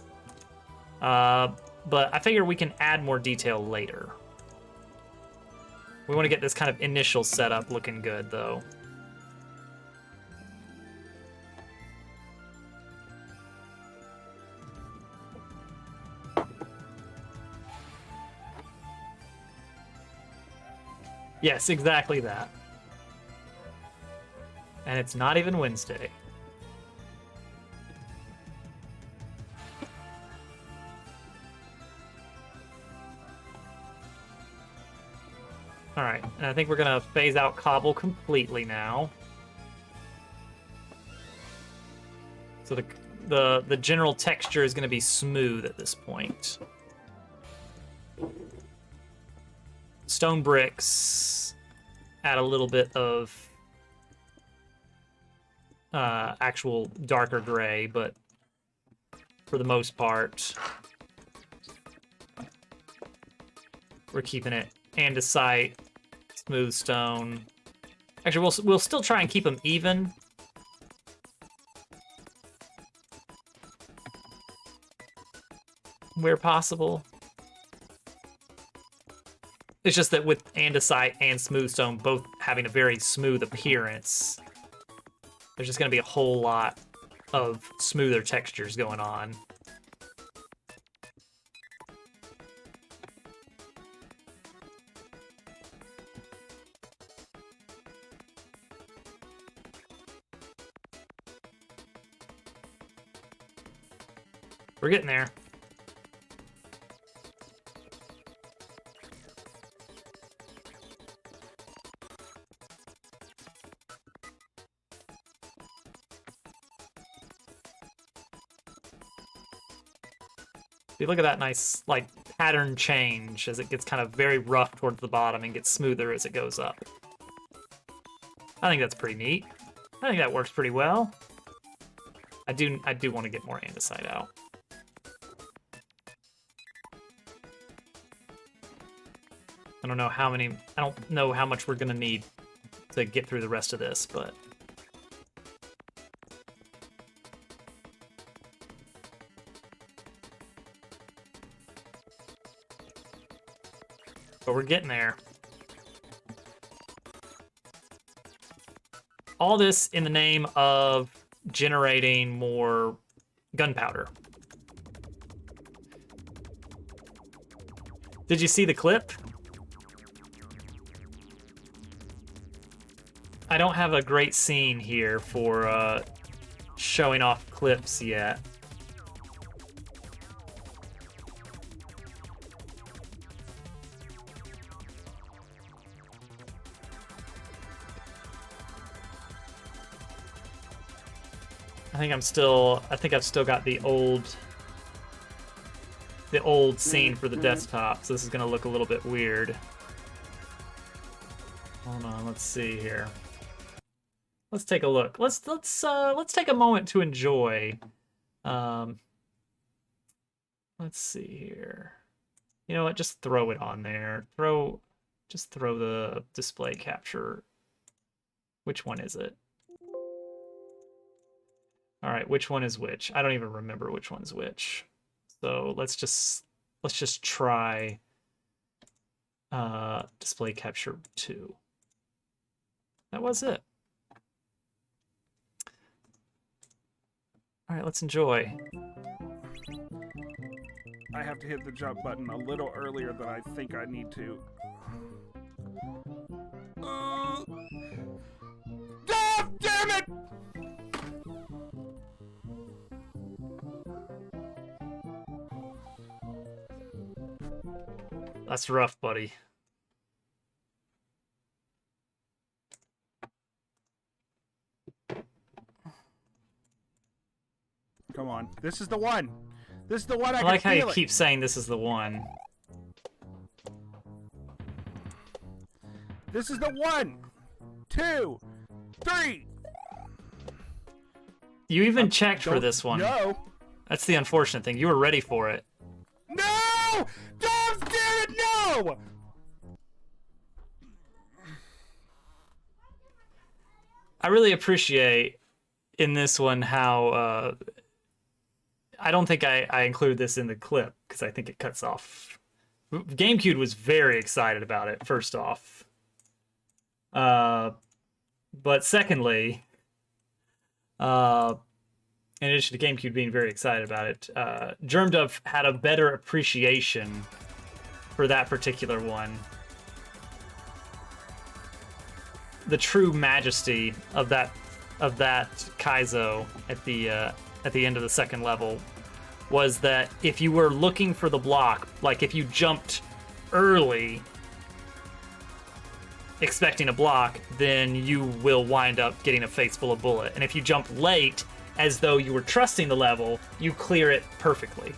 But I figure we can add more detail later. We want to get this kind of initial setup looking good, though. Yes, exactly that. And it's not even Wednesday. All right, and I think we're gonna phase out cobble completely now. So the general texture is gonna be smooth at this point. Stone bricks add a little bit of actual darker gray, but for the most part, we're keeping it andesite, smooth stone. Actually, we'll still try and keep them even. Where possible. It's just that with andesite and smooth stone both having a very smooth appearance, there's just going to be a whole lot of smoother textures going on. We're getting there. See, look at that nice, like, pattern change as it gets kind of very rough towards the bottom and gets smoother as it goes up. I think that's pretty neat. I think that works pretty well. I do want to get more andesite out. I don't know how much we're gonna need to get through the rest of this, but we're getting there. All this in the name of generating more gunpowder. Did you see the clip? I don't have a great scene here for showing off clips yet. I think I've still got the old scene for the desktop, so this is gonna look a little bit weird. Hold on, let's see here. Let's take a look. Let's take a moment to enjoy. Let's see here. You know what? Just throw it on there. Just throw the display capture. Which one is it? All right, which one is which? I don't even remember which one's which. So let's just try display capture 2. That was it. All right, let's enjoy. I have to hit the jump button a little earlier than I think I need to. God damn it! That's rough, buddy. Come on. This is the one. This is the one. I like how can you feel it. keep saying this is the one. This is the 1, 2, 3. You even checked for this one. No. That's the unfortunate thing. You were ready for it. No! Don't do it! No! I really appreciate in this one how I don't think I included this in the clip because I think it cuts off. GameCube was very excited about it, first off. But secondly, in addition to GameCube being very excited about it, GermDub had a better appreciation for that particular one. The true majesty of that Kaizo at the end of the second level was that if you were looking for the block, like if you jumped early expecting a block, then you will wind up getting a face full of bullet. And if you jump late, as though you were trusting the level, you clear it perfectly.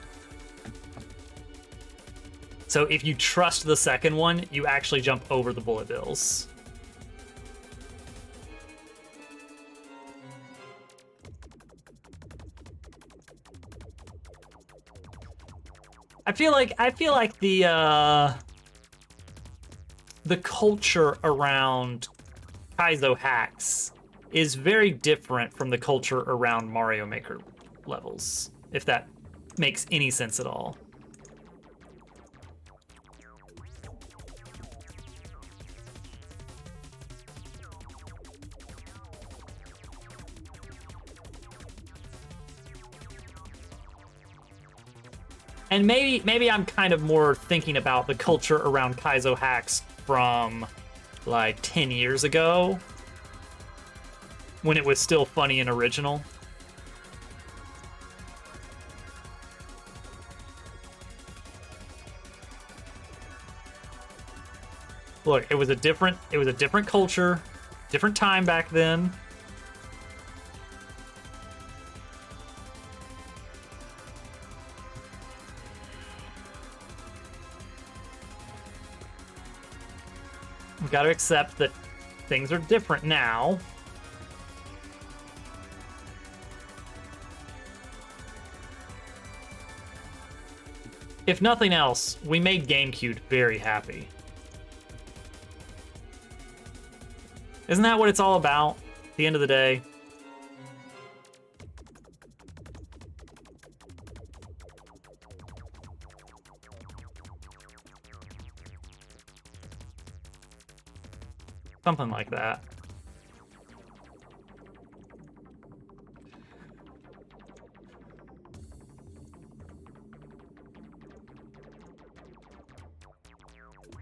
So if you trust the second one, you actually jump over the bullet bills. I feel like the culture around Kaizo hacks is very different from the culture around Mario Maker levels, if that makes any sense at all. And maybe I'm kind of more thinking about the culture around Kaizo hacks from like 10 years ago, when it was still funny and original. Look, it was a different culture, different time back then. We've got to accept that things are different now. If nothing else, we made GameCube very happy. Isn't that what it's all about at the end of the day? Something like that.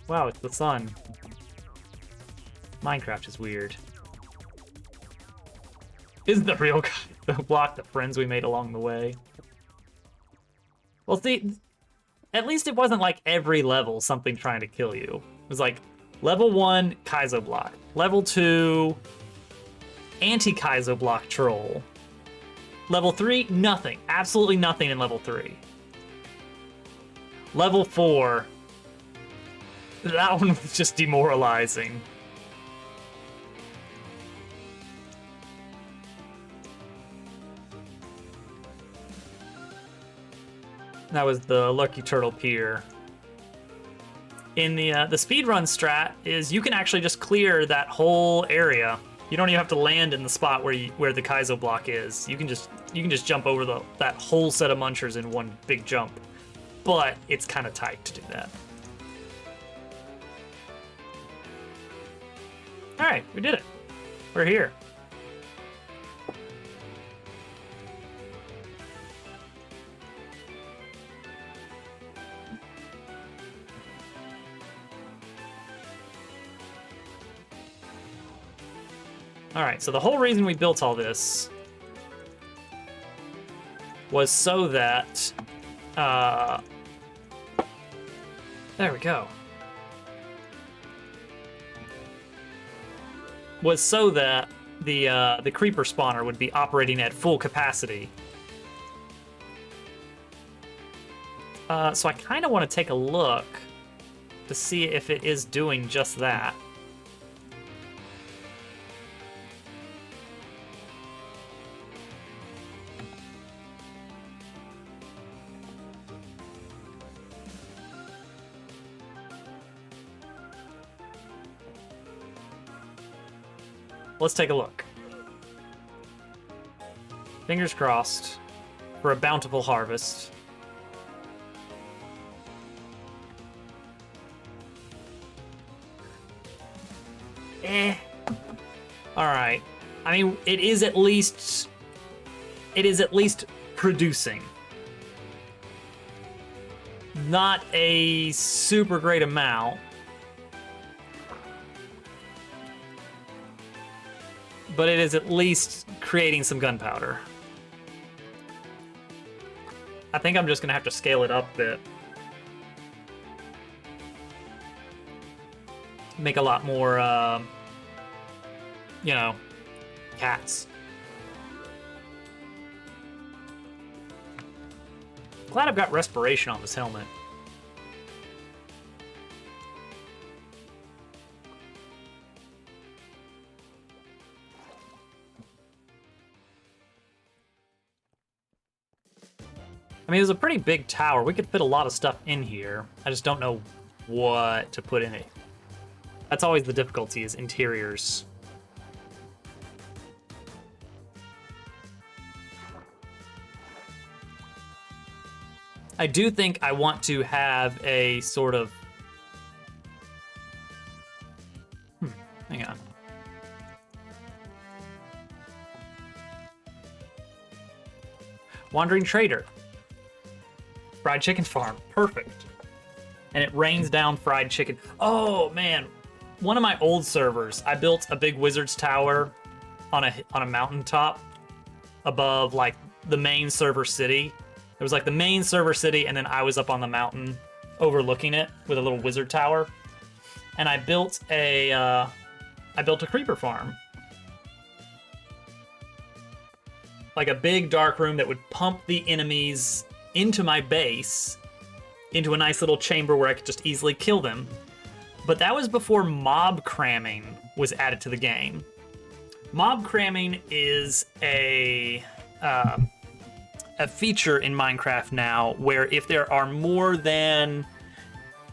Wow, it's the sun. Minecraft is weird. Isn't the real the block the friends we made along the way? Well, see, at least it wasn't like every level something trying to kill you. It was like level 1, Kaizo block. Level 2, anti-Kaizo block troll. Level 3, nothing. Absolutely nothing in level 3. Level 4, that one was just demoralizing. That was the Lucky Turtle Pier. In the speedrun strat is you can actually just clear that whole area. You don't even have to land in the spot where the Kaizo block is. You can just jump over that whole set of munchers in one big jump. But it's kind of tight to do that. All right, we did it. We're here. All right, so the whole reason we built all this was so that, there we go. Was so that the creeper spawner would be operating at full capacity So I kind of want to take a look to see if it is doing just that. Let's take a look. Fingers crossed for a bountiful harvest. All right. I mean, it is at least producing. Not a super great amount. But it is at least creating some gunpowder. I think I'm just gonna have to scale it up a bit. Make a lot more, you know, cats. Glad I've got respiration on this helmet. I mean, it's a pretty big tower. We could fit a lot of stuff in here. I just don't know what to put in it. That's always the difficulty, is interiors. I do think I want to have a sort of... hang on. Wandering Trader. Fried chicken farm. Perfect. And it rains down fried chicken. Oh, man. One of my old servers, I built a big wizard's tower on a mountaintop above, like, the main server city. It was like the main server city, and then I was up on the mountain overlooking it with a little wizard tower. And I built a creeper farm. Like a big dark room that would pump the enemies into my base, into a nice little chamber where I could just easily kill them. But that was before mob cramming was added to the game. Mob cramming is a feature in Minecraft now where if there are more than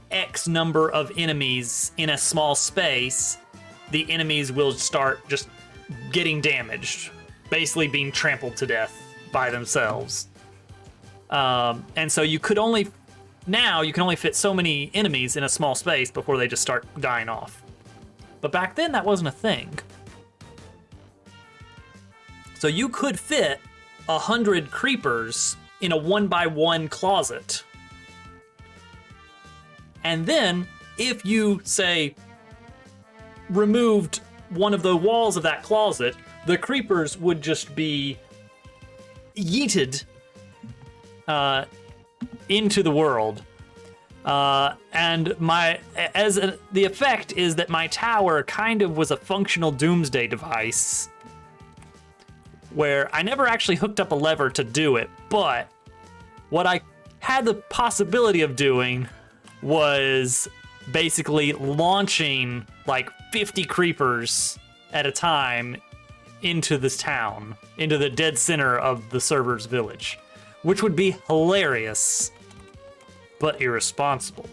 X number of enemies in a small space, the enemies will start just getting damaged, basically being trampled to death by themselves. And so you can only fit so many enemies in a small space before they just start dying off. But back then that wasn't a thing. So you could fit 100 creepers in a 1x1 closet. And then if you, say, removed one of the walls of that closet, the creepers would just be yeeted into the world. And the effect is that my tower kind of was a functional doomsday device, where I never actually hooked up a lever to do it, but what I had the possibility of doing was basically launching like 50 creepers at a time into this town, into the dead center of the server's village, which would be hilarious, but irresponsible.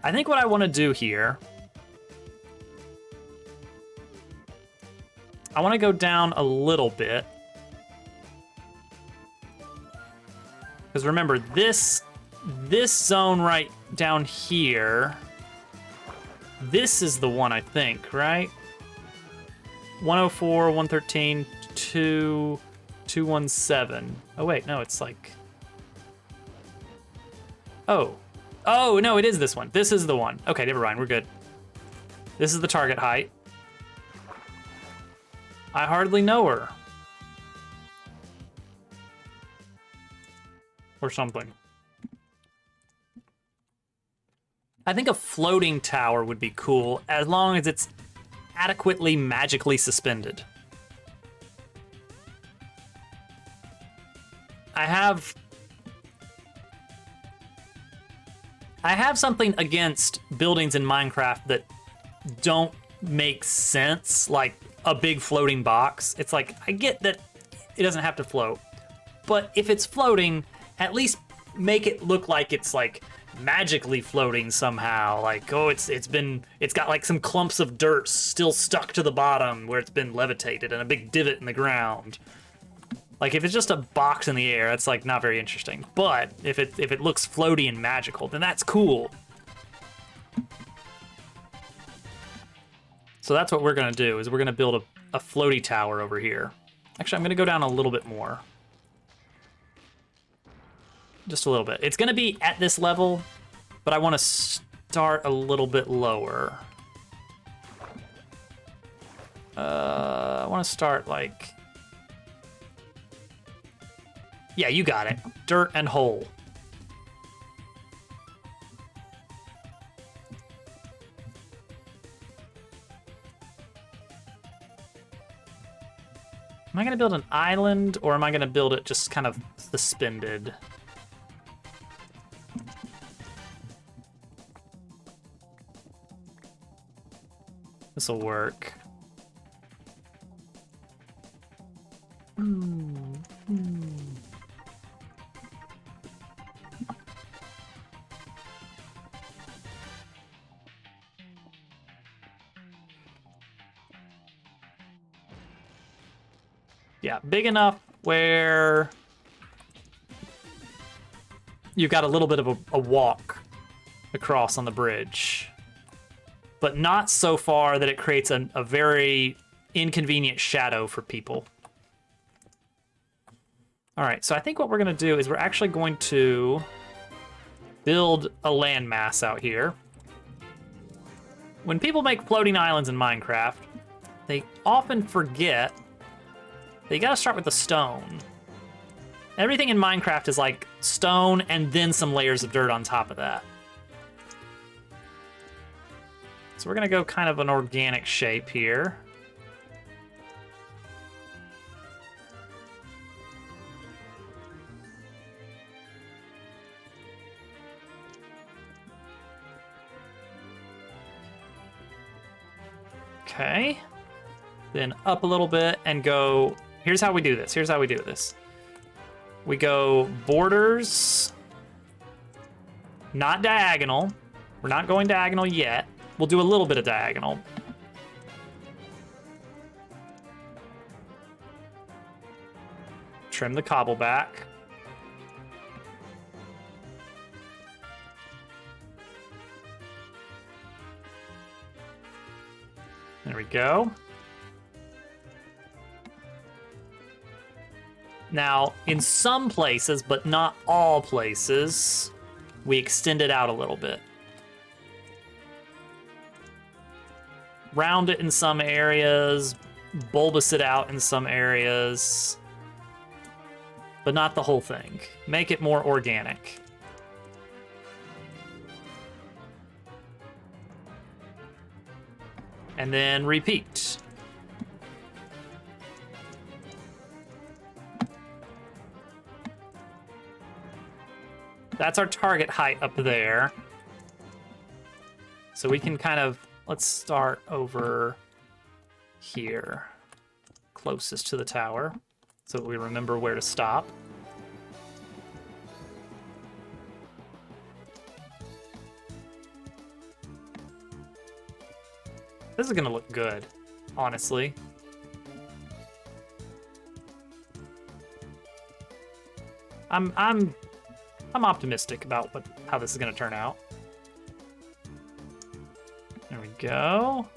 I think what I want to do here, I want to go down a little bit. Because remember, this zone right down here, this is the one, I think, right? 104, 113, 217. Oh, wait, no, it's like... Oh, no, it is this one. This is the one. Okay, never mind, we're good. This is the target height. I hardly know her. Or something. I think a floating tower would be cool, as long as it's adequately magically suspended. I have I have something against buildings in Minecraft that don't make sense, like a big floating box. It's like, I get that it doesn't have to float, but if it's floating, at least make it look like it's like magically floating somehow. Like, oh, it's got like some clumps of dirt still stuck to the bottom where it's been levitated and a big divot in the ground. Like, if it's just a box in the air, that's like not very interesting. But if it looks floaty and magical, then that's cool. So that's what we're gonna do, is we're gonna build a floaty tower over here. Actually, I'm gonna go down a little bit more. Just a little bit. It's gonna be at this level, but I wanna start a little bit lower. I wanna start like... Yeah, you got it. Dirt and hole. Am I gonna build an island, or am I gonna build it just kind of suspended? This'll work. Yeah, big enough where you've got a little bit of a walk across on the bridge, but not so far that it creates a very inconvenient shadow for people. All right, so I think what we're gonna do is we're actually going to build a landmass out here. When people make floating islands in Minecraft, they often forget they gotta start with the stone. Everything in Minecraft is like stone and then some layers of dirt on top of that. So we're gonna go kind of an organic shape here. Okay. Then up a little bit and go... Here's how we do this. Here's how we do this. We go borders, not diagonal. We're not going diagonal yet. We'll do a little bit of diagonal. Trim the cobble back. There we go. Now, in some places, but not all places, we extend it out a little bit. Round it in some areas, bulbous it out in some areas, but not the whole thing. Make it more organic. And then repeat. That's our target height up there. So we can kind of, let's start over here, closest to the tower, so that we remember where to stop. This is gonna look good, honestly. I'm optimistic about how this is gonna turn out. There we go.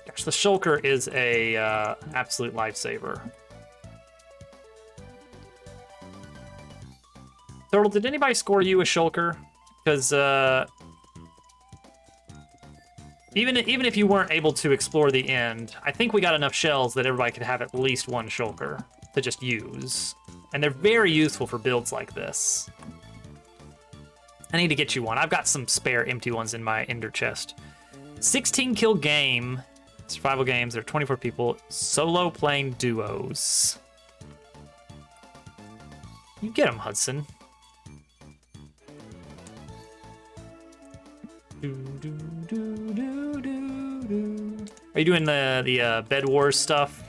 Gosh, the shulker is a absolute lifesaver. Turtle, did anybody score you a shulker? Because even if you weren't able to explore the end, I think we got enough shells that everybody could have at least one shulker to just use. And they're very useful for builds like this. I need to get you one. I've got some spare empty ones in my ender chest. 16 kill game, survival games, there are 24 people, solo playing duos. You get them, Hudson. Are you doing the Bed Wars stuff?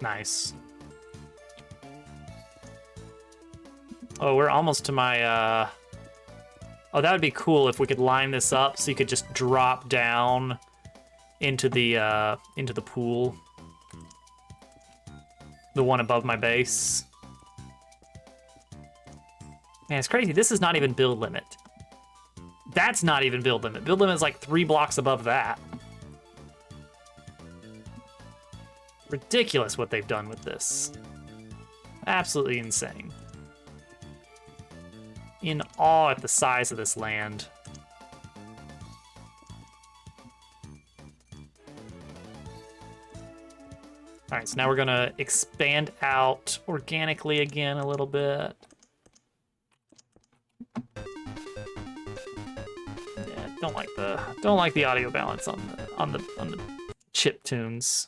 Nice. Oh, we're almost to my, Oh, that would be cool if we could line this up so you could just drop down into the pool. The one above my base. Man, it's crazy. This is not even build limit. That's not even build limit. Build limit is like 3 blocks above that. Ridiculous what they've done with this. Absolutely insane. In awe at the size of this land. All right, so now we're gonna expand out organically again a little bit. Yeah, don't like the audio balance on the chip tunes.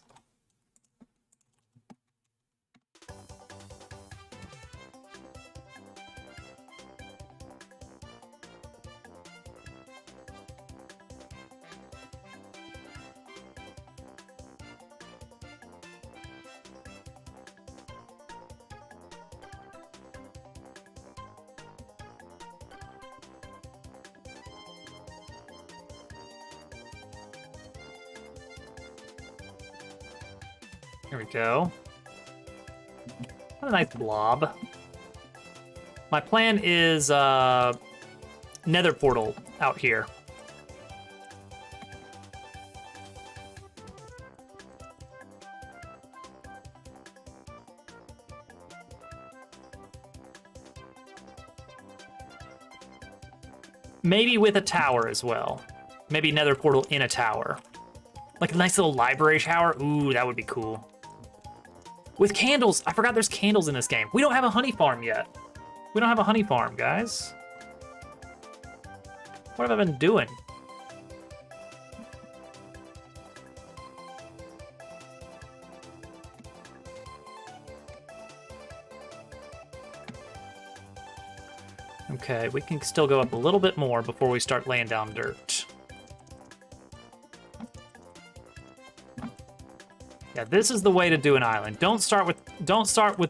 Here we go. What a nice blob. My plan is nether portal out here. Maybe with a tower as well. Maybe nether portal in a tower. Like a nice little library tower. Ooh, that would be cool. With candles. I forgot there's candles in this game. We don't have a honey farm yet. We don't have a honey farm, guys. What have I been doing? Okay, we can still go up a little bit more before we start laying down dirt. Yeah, this is the way to do an island. Don't start with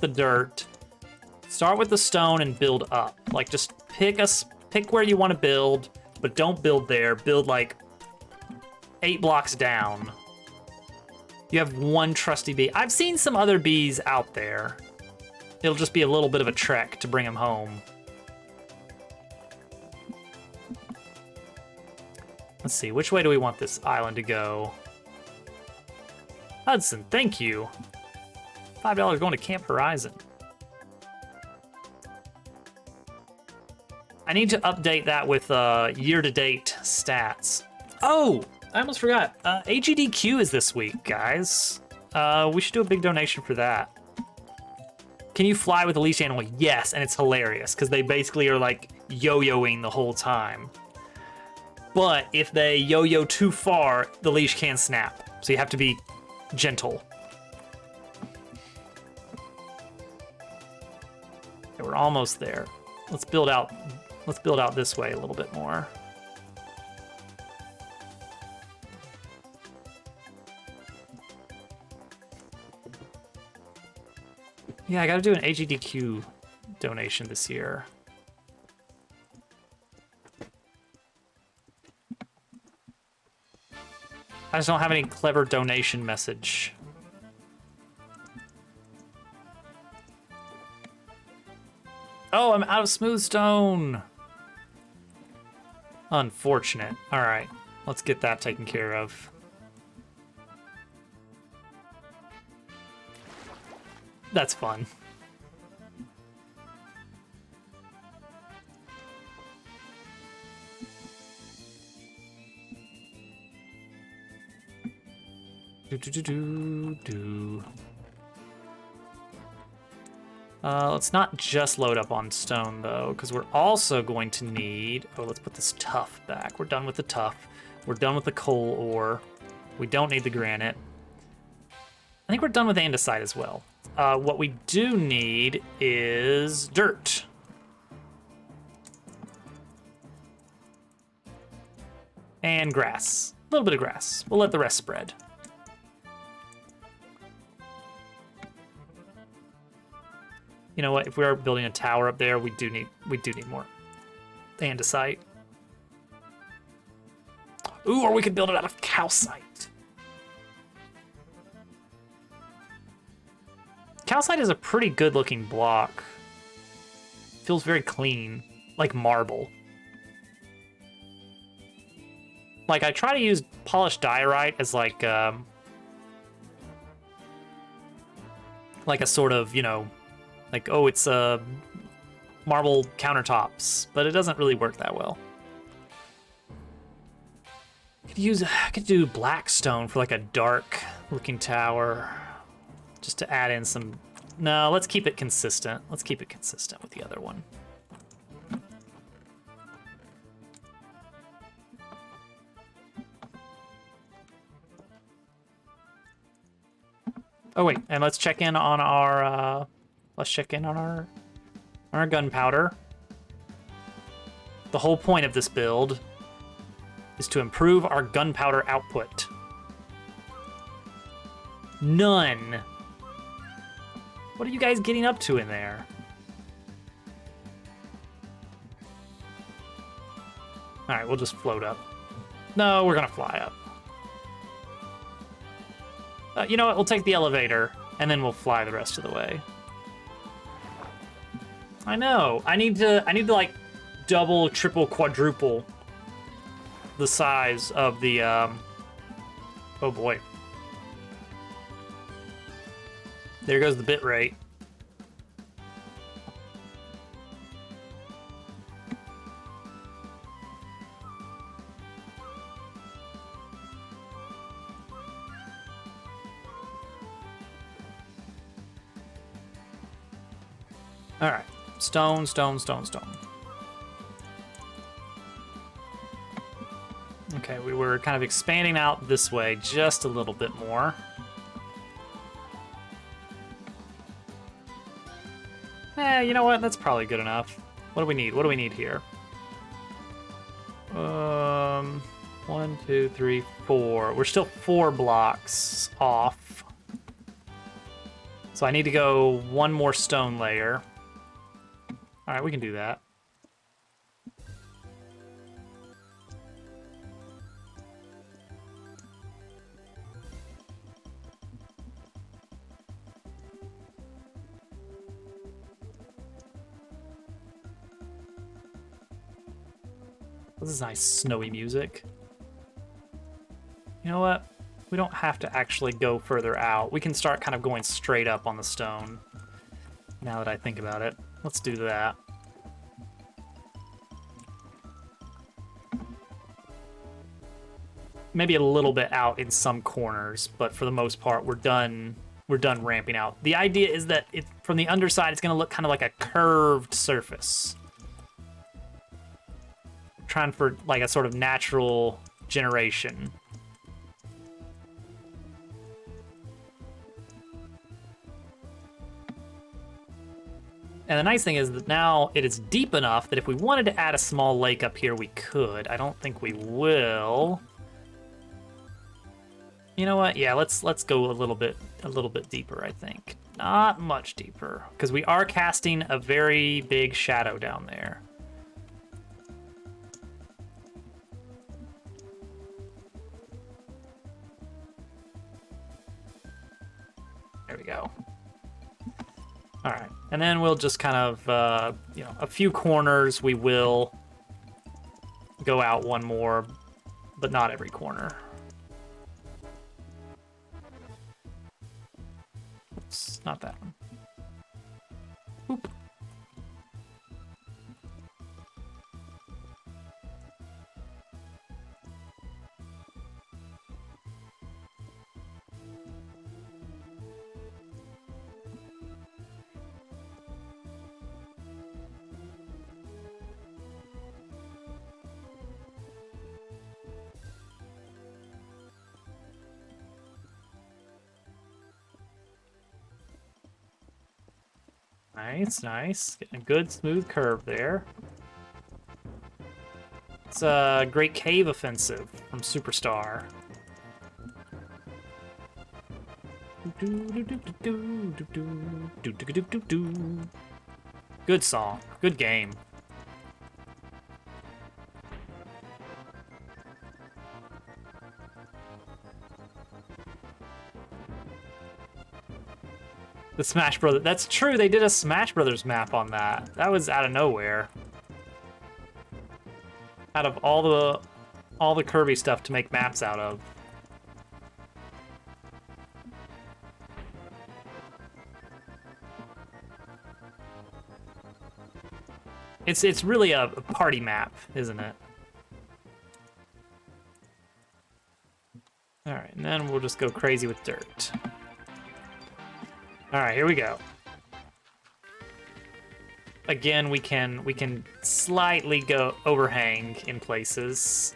the dirt. Start with the stone and build up. Like, just pick where you want to build, but don't build there. Build like 8 blocks down. You have one trusty bee. I've seen some other bees out there. It'll just be a little bit of a trek to bring them home. Let's see, which way do we want this island to go? Hudson, thank you. $5 going to Camp Horizon. I need to update that with year-to-date stats. Oh, I almost forgot. AGDQ is this week, guys. We should do a big donation for that. Can you fly with a leash animal? Yes, and it's hilarious because they basically are like yo-yoing the whole time. But if they yo-yo too far, the leash can snap. So you have to be gentle. Okay, we're almost there. Let's build out this way a little bit more. Yeah, I gotta do an AGDQ donation this year. I just don't have any clever donation message. Oh, I'm out of smooth stone. Unfortunate. All right, let's get that taken care of. That's fun. Let's not just load up on stone, though, because we're also going to need... Oh, let's put this tuff back. We're done with the tuff. We're done with the coal ore. We don't need the granite. I think we're done with andesite as well. What we do need is dirt. And grass. A little bit of grass. We'll let the rest spread. You know what? If we are building a tower up there, we do need more andesite. Ooh, or we could build it out of calcite. Calcite is a pretty good-looking block. Feels very clean, like marble. Like, I try to use polished diorite as like a sort of, you know, like, oh, it's marble countertops, but it doesn't really work that well. I could do black stone for like a dark looking tower, just to add in some. No, let's keep it consistent. Let's keep it consistent with the other one. Oh wait, and let's check in on our gunpowder. The whole point of this build is to improve our gunpowder output. None. What are you guys getting up to in there? All right, we'll just float up. No, we're gonna fly up. You know what? We'll take the elevator, and then we'll fly the rest of the way. I know. I need to like double, triple, quadruple the size of the. Oh boy. There goes the bit rate. All right, stone, stone, stone, stone. Okay, we were kind of expanding out this way just a little bit more. You know what? That's probably good enough. What do we need? What do we need here? 1, 2, 3, 4. We're still 4 blocks off. So I need to go 1 more stone layer. All right, we can do that. This is nice snowy music. You know what? We don't have to actually go further out. We can start kind of going straight up on the stone. Now that I think about it, let's do that. Maybe a little bit out in some corners, but for the most part, we're done ramping out. The idea is that from the underside, it's going to look kind of like a curved surface. Trying for like a sort of natural generation. And the nice thing is that now it is deep enough that if we wanted to add a small lake up here, we could. I don't think we will. You know what? Yeah, let's go a little bit deeper, I think. Not much deeper, because we are casting a very big shadow down there. There we go. All right, and then we'll just kind of, you know, a few corners we will go out 1 more, but not every corner. Oops, not that one. Oop. Nice, nice. Getting a good smooth curve there. It's a great cave offensive from Superstar. Good song. Good game. The Smash Brothers. That's true. They did a Smash Brothers map on that. That was out of nowhere. Out of all the Kirby stuff to make maps out of. It's really a party map, isn't it? All right, and then we'll just go crazy with dirt. All right, here we go. Again, we can slightly go overhang in places.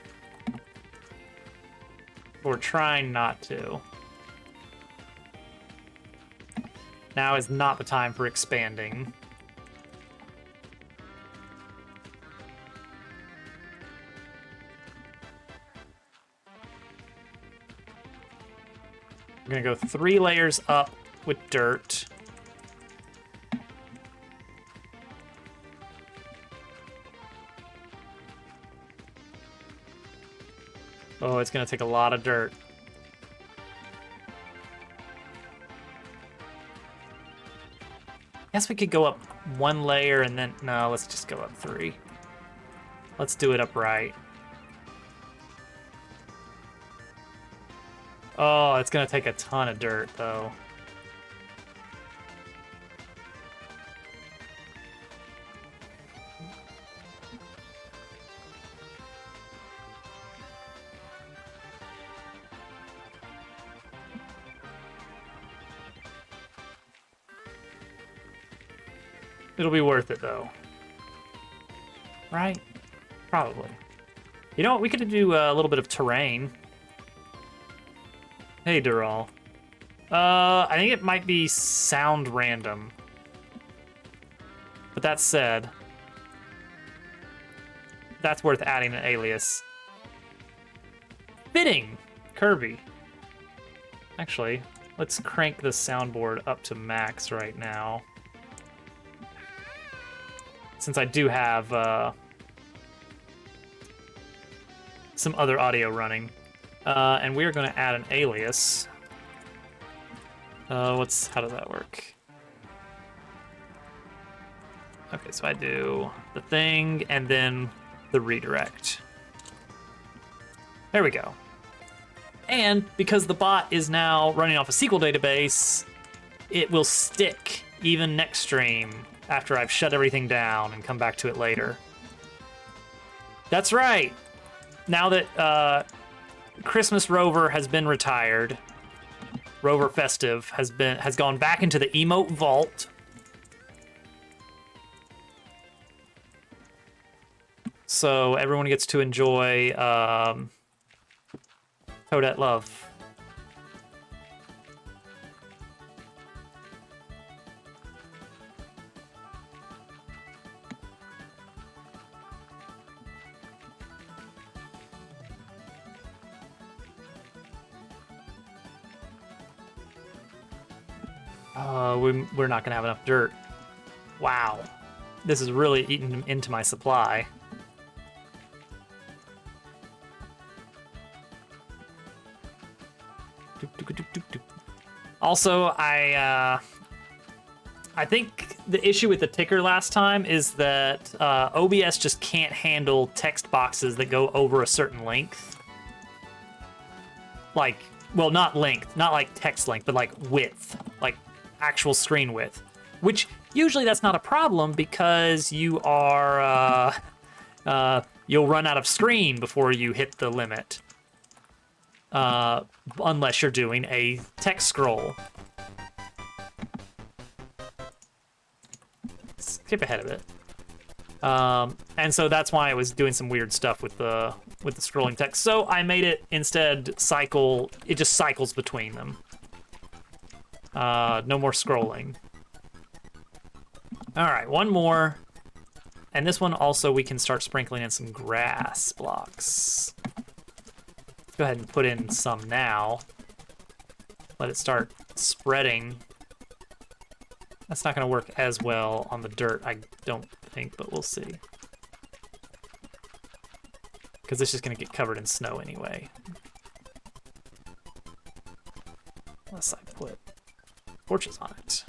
We're trying not to. Now is not the time for expanding. We're gonna go 3 layers up with dirt. Oh, it's gonna take a lot of dirt. Guess we could go up 1 layer and then, no, let's just go up 3. Let's do it upright. Oh, it's gonna take a ton of dirt, though. It'll be worth it, though. Right? Probably. You know what? We could do a little bit of terrain. Hey, Dural. I think it might be sound random. But that said, that's worth adding an alias. Fitting! Kirby. Actually, let's crank the soundboard up to max right now. Since I do have some other audio running. And we're going to add an alias. How does that work? Okay, so I do the thing and then the redirect. There we go. And because the bot is now running off a SQL database, it will stick even next stream after I've shut everything down and come back to it later. That's right. Now that Christmas Rover has been retired, Rover Festive has gone back into the emote vault. So everyone gets to enjoy Toadette Love. We're not gonna have enough dirt. Wow. This is really eating into my supply. Also, I think the issue with the ticker last time is that OBS just can't handle text boxes that go over a certain length. Like, well, not length, not like text length, but like width, like actual screen width. Which usually that's not a problem because you are you'll run out of screen before you hit the limit. Unless you're doing a text scroll. Skip ahead of it. And so that's why I was doing some weird stuff with the scrolling text. So I made it instead cycle. It just cycles between them. No more scrolling. All right, one more. And this one also we can start sprinkling in some grass blocks. Let's go ahead and put in some now. Let it start spreading. That's not going to work as well on the dirt, I don't think, but we'll see. Because this is going to get covered in snow anyway. Unless I put torches on it.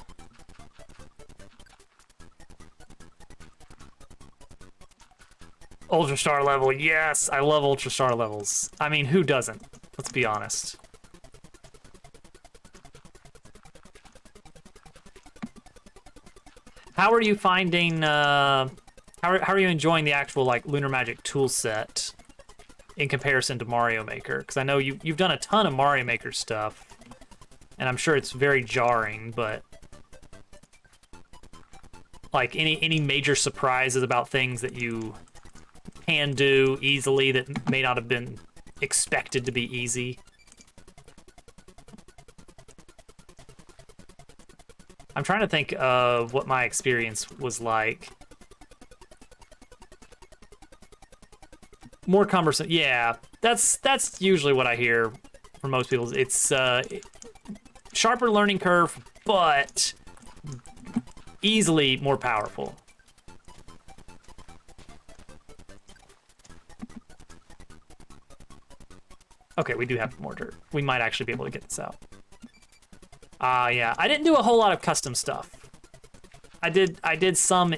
Ultra Star level, yes! I love Ultra Star levels. I mean, who doesn't? Let's be honest. How are you finding, how are you enjoying the actual, like, Lunar Magic tool set in comparison to Mario Maker? Because I know you've done a ton of Mario Maker stuff, and I'm sure it's very jarring, but... like, any major surprises about things that you can do easily that may not have been expected to be easy? I'm trying to think of what my experience was like. More cumbersome, yeah. That's usually what I hear from most people. It's sharper learning curve, but easily more powerful. Okay, we do have more dirt. We might actually be able to get this out. Yeah, I didn't do a whole lot of custom stuff. I did some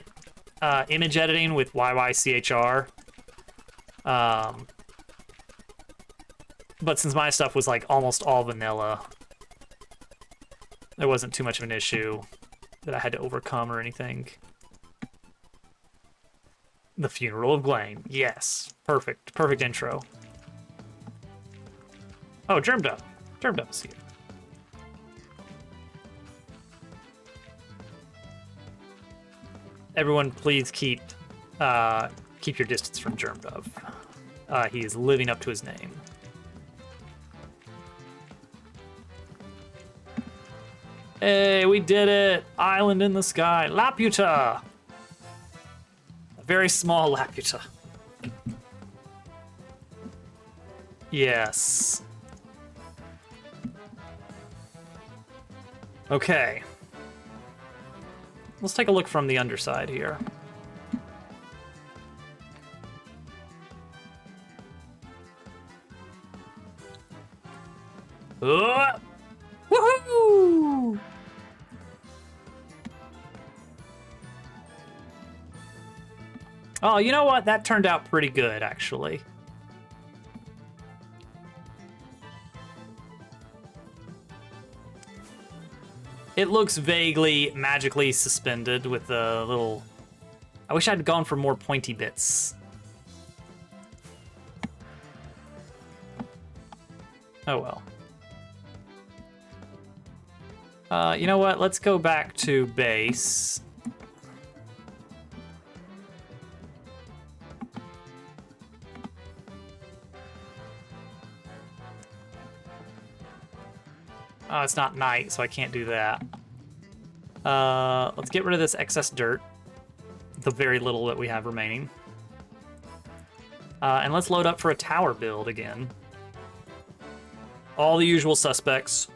image editing with YYCHR. But since my stuff was like almost all vanilla, there wasn't too much of an issue that I had to overcome or anything. The Funeral of Glain. Yes. Perfect. Perfect intro. Oh, Germ Dove. Germ Dove is here. Everyone, please keep your distance from Germ Dove. He is living up to his name. Hey, we did it! Island in the sky. Laputa! A very small Laputa. Yes. Okay. Let's take a look from the underside here. Woohoo! Oh, you know what? That turned out pretty good, actually. It looks vaguely magically suspended with a little... I wish I'd gone for more pointy bits. Oh well. You know what? Let's go back to base. Oh, it's not night, so I can't do that. Let's get rid of this excess dirt. The very little that we have remaining. And let's load up for a tower build again. All the usual suspects.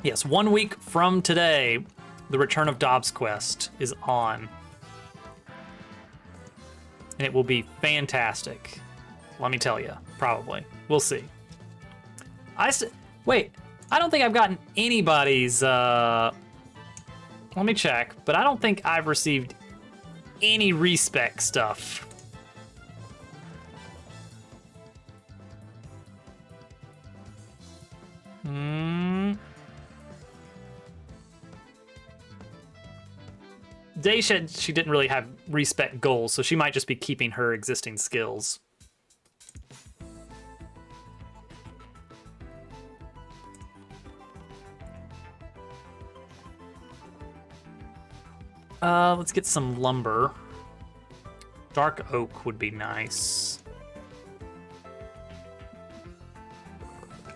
Yes, 1 week from today, the Return of Dobbs quest is on. And it will be fantastic. Let me tell you, probably. We'll see. Wait, I don't think I've gotten anybody's, let me check, but I don't think I've received any respec stuff. Day said she didn't really have respec goals, so she might just be keeping her existing skills. Let's get some lumber. Dark oak would be nice.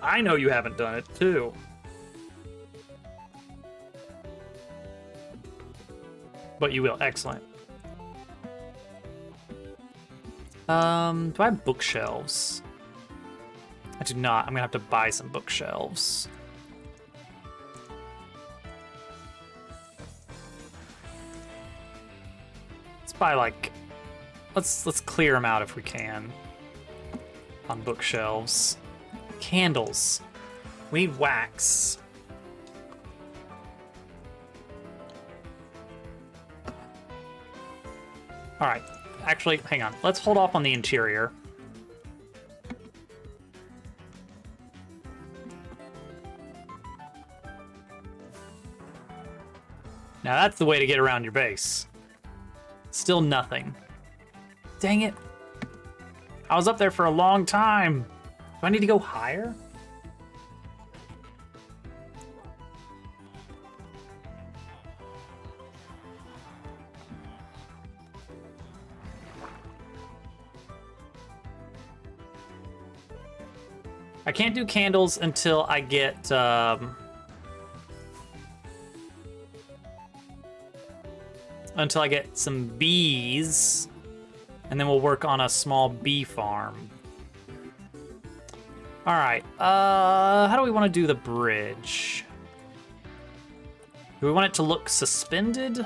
I know you haven't done it too. But you will. Excellent. Do I have bookshelves? I do not. I'm gonna have to buy some bookshelves. Let's buy like, let's clear them out if we can. On bookshelves. Candles. We need wax. All right. Actually, hang on. Let's hold off on the interior. Now that's the way to get around your base. Still nothing. Dang it. I was up there for a long time. Do I need to go higher? I can't do candles until I get some bees, and then we'll work on a small bee farm. All right, how do we want to do the bridge? Do we want it to look suspended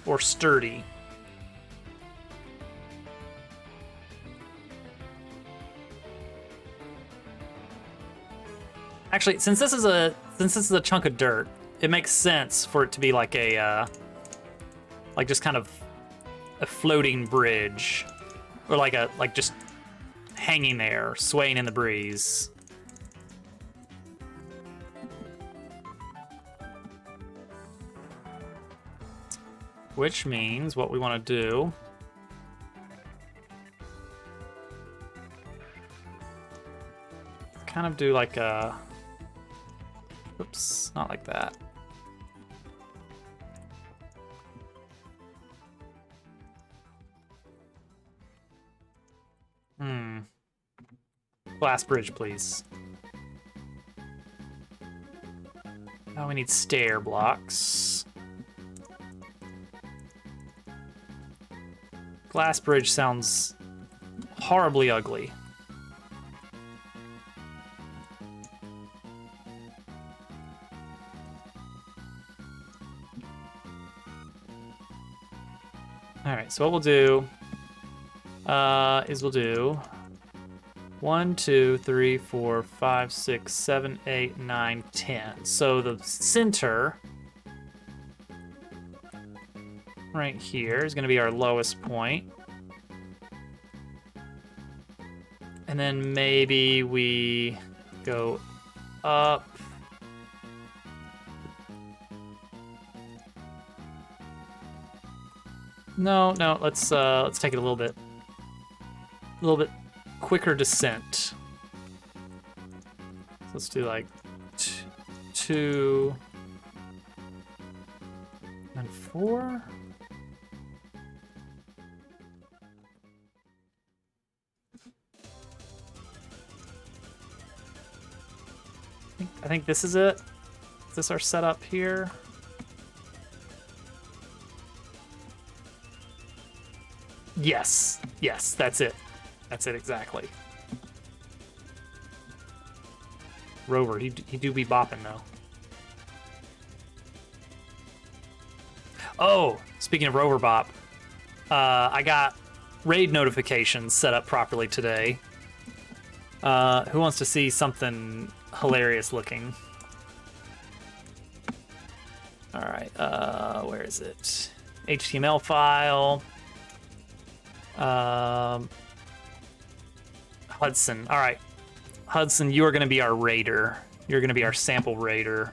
or sturdy? Actually, since this is a chunk of dirt, it makes sense for it to be like a like just kind of a floating bridge, or like just hanging there, swaying in the breeze. Which means what we want to do kind of do like a, oops, not like that. Glass bridge, please. Now we need stair blocks. Glass bridge sounds horribly ugly. All right, so what we'll do is we'll do 1, 2, 3, 4, 5, 6, 7, 8, 9, 10. So the center right here is going to be our lowest point. And then maybe we go up. No, let's take it a little bit quicker descent. So let's do like 2 and 4. I think this is it. Is this our setup here? Yes, that's it. That's it exactly. Rover, he do be bopping though. Oh, speaking of Rover bop, I got raid notifications set up properly today. Who wants to see something hilarious looking? All right, where is it? HTML file. Hudson. All right, Hudson, you are going to be our raider. You're going to be our sample raider.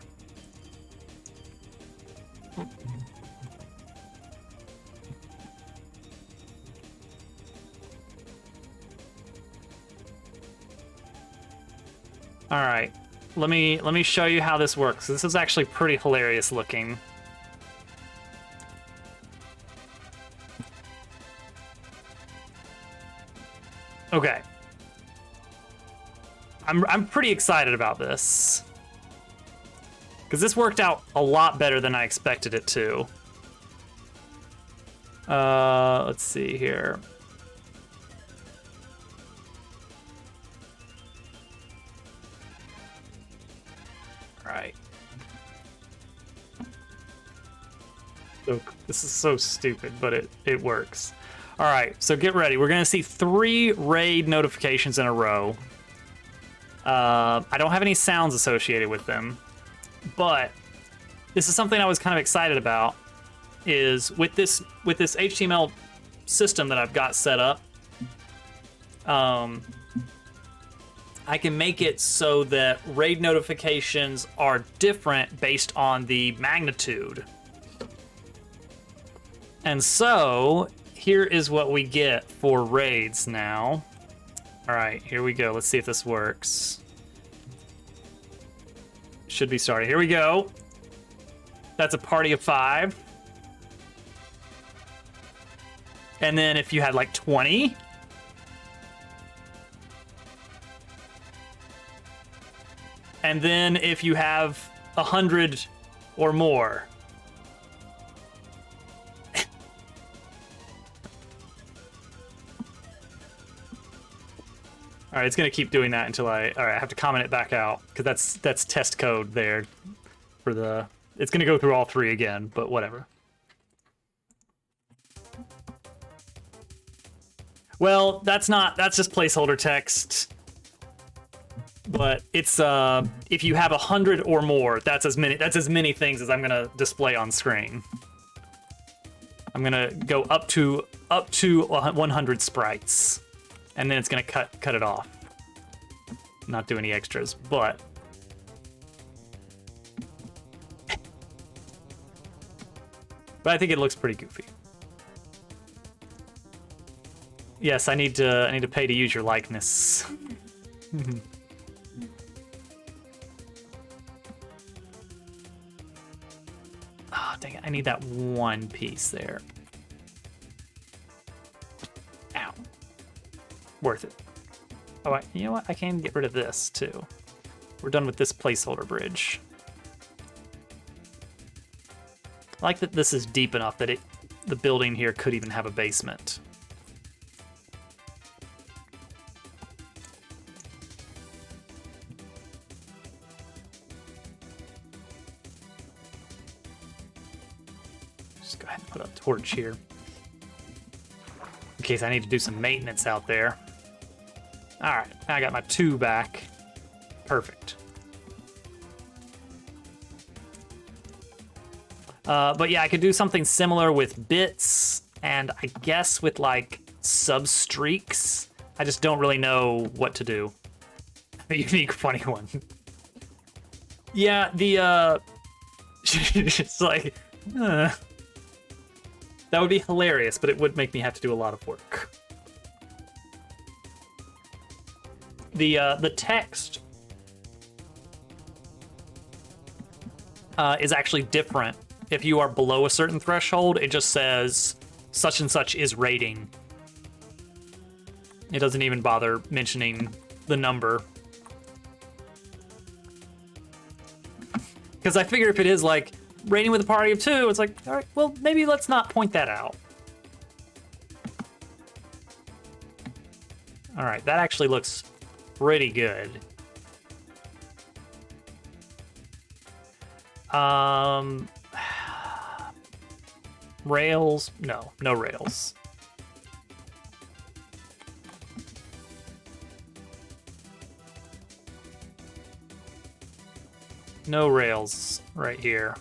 All right, let me show you how this works. This is actually pretty hilarious looking. Okay. I'm pretty excited about this. Because this worked out a lot better than I expected it to. Let's see here. All right. So this is so stupid, but it works. All right, so get ready. We're gonna see 3 raid notifications in a row. I don't have any sounds associated with them, but this is something I was kind of excited about. Is with this HTML system that I've got set up, I can make it so that raid notifications are different based on the magnitude. And so here is what we get for raids now. All right, here we go. Let's see if this works. Should be started. Here we go. That's a party of 5. And then if you had like 20, and then if you have 100 or more. All right, it's gonna keep doing that until all right, I have to comment it back out because that's test code there for the, it's gonna go through all 3 again, but whatever. Well, that's just placeholder text. But it's if you have 100 or more, that's as many things as I'm gonna display on screen. I'm gonna go up to 100 sprites, and then it's gonna cut it off. Not do any extras, but I think it looks pretty goofy. Yes, I need to pay to use your likeness. Oh, dang it, I need that one piece there. Ow. Worth it. Oh, you know what? I can get rid of this, too. We're done with this placeholder bridge. I like that this is deep enough that the building here could even have a basement. Just go ahead and put a torch here. In case I need to do some maintenance out there. Alright, I got my 2 back. Perfect. But yeah, I could do something similar with bits, and I guess with like sub-streaks. I just don't really know what to do. A unique funny one. Yeah, the it's like that would be hilarious, but it would make me have to do a lot of work. The text is actually different. If you are below a certain threshold, it just says such and such is rating. It doesn't even bother mentioning the number. Because I figure if it is like rating with a party of 2, it's like, all right, well, maybe let's not point that out. All right, that actually looks pretty good. Rails? No rails. No rails right here.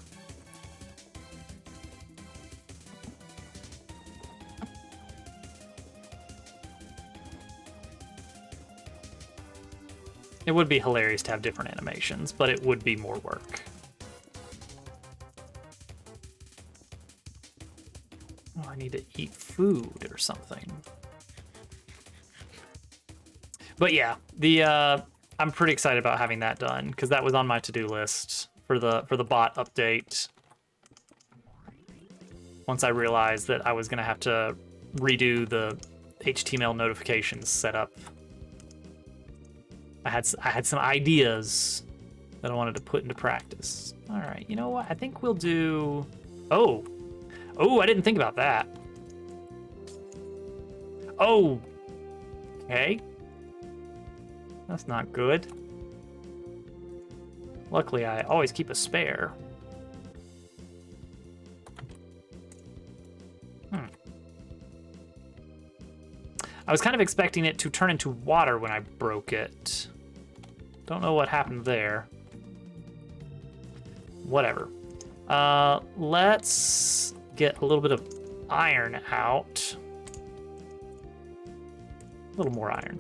It would be hilarious to have different animations, but it would be more work. Oh, I need to eat food or something. But yeah, I'm pretty excited about having that done because that was on my to-do list for the bot update. Once I realized that I was gonna have to redo the HTML notifications setup. I had some ideas that I wanted to put into practice. All right, you know what? I think we'll do. Oh, I didn't think about that. Oh, okay. That's not good. Luckily, I always keep a spare. I was kind of expecting it to turn into water when I broke it. Don't know what happened there. Whatever. Let's get a little bit of iron out. A little more iron.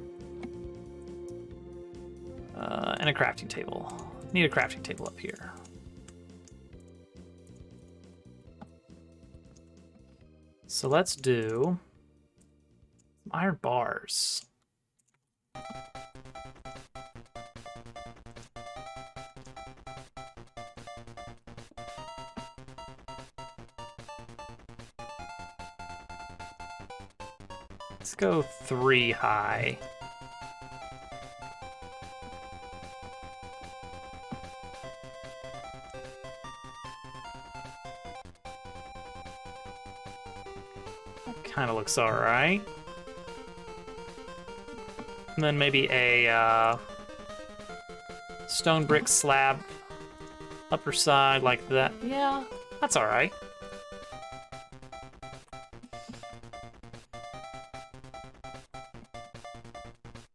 And a crafting table. Need a crafting table up here. So let's do iron bars. Let's go 3 high. That kind of looks all right. And then maybe a stone brick slab upper side like that. Yeah, that's all right.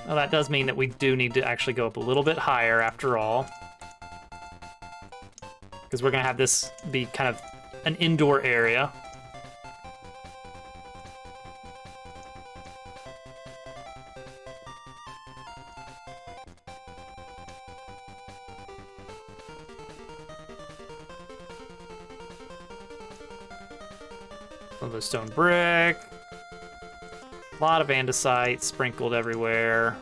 Well, that does mean that we do need to actually go up a little bit higher after all. Because we're going to have this be kind of an indoor area. Some of the stone brick. A lot of andesite sprinkled everywhere.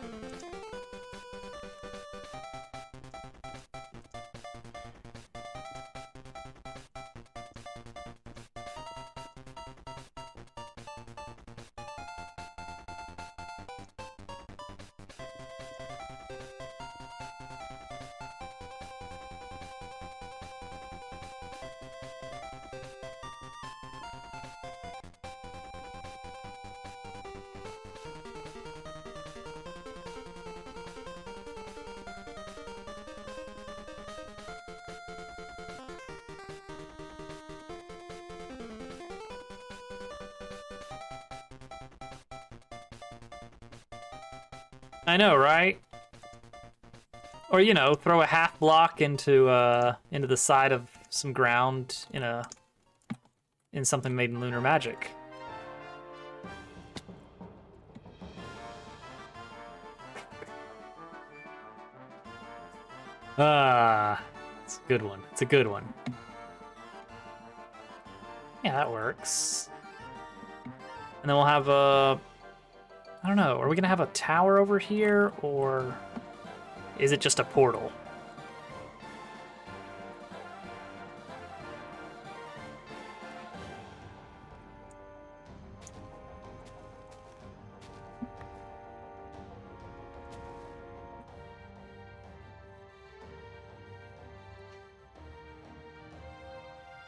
I know, right? Or, you know, throw a half block into the side of some ground in something made in lunar magic. Ah, it's a good one. It's a good one. Yeah, that works. And then we'll have a... I don't know, are we gonna have a tower over here, or is it just a portal?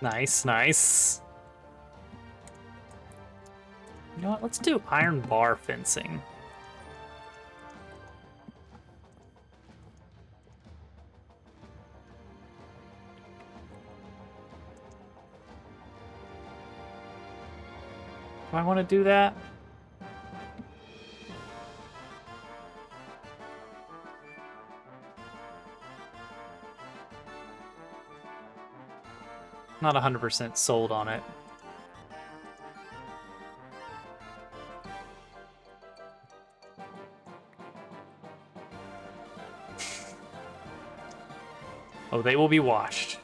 Nice, nice. You know what, let's do iron bar fencing. Do I want to do that? Not 100% sold on it. Oh, they will be washed.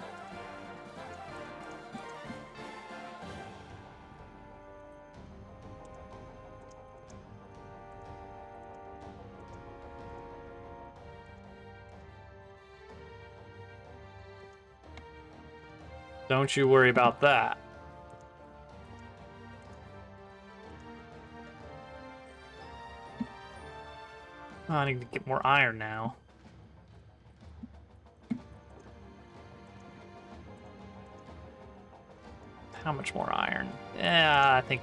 Don't you worry about that. Oh, I need to get more iron now. How much more iron? Yeah, I think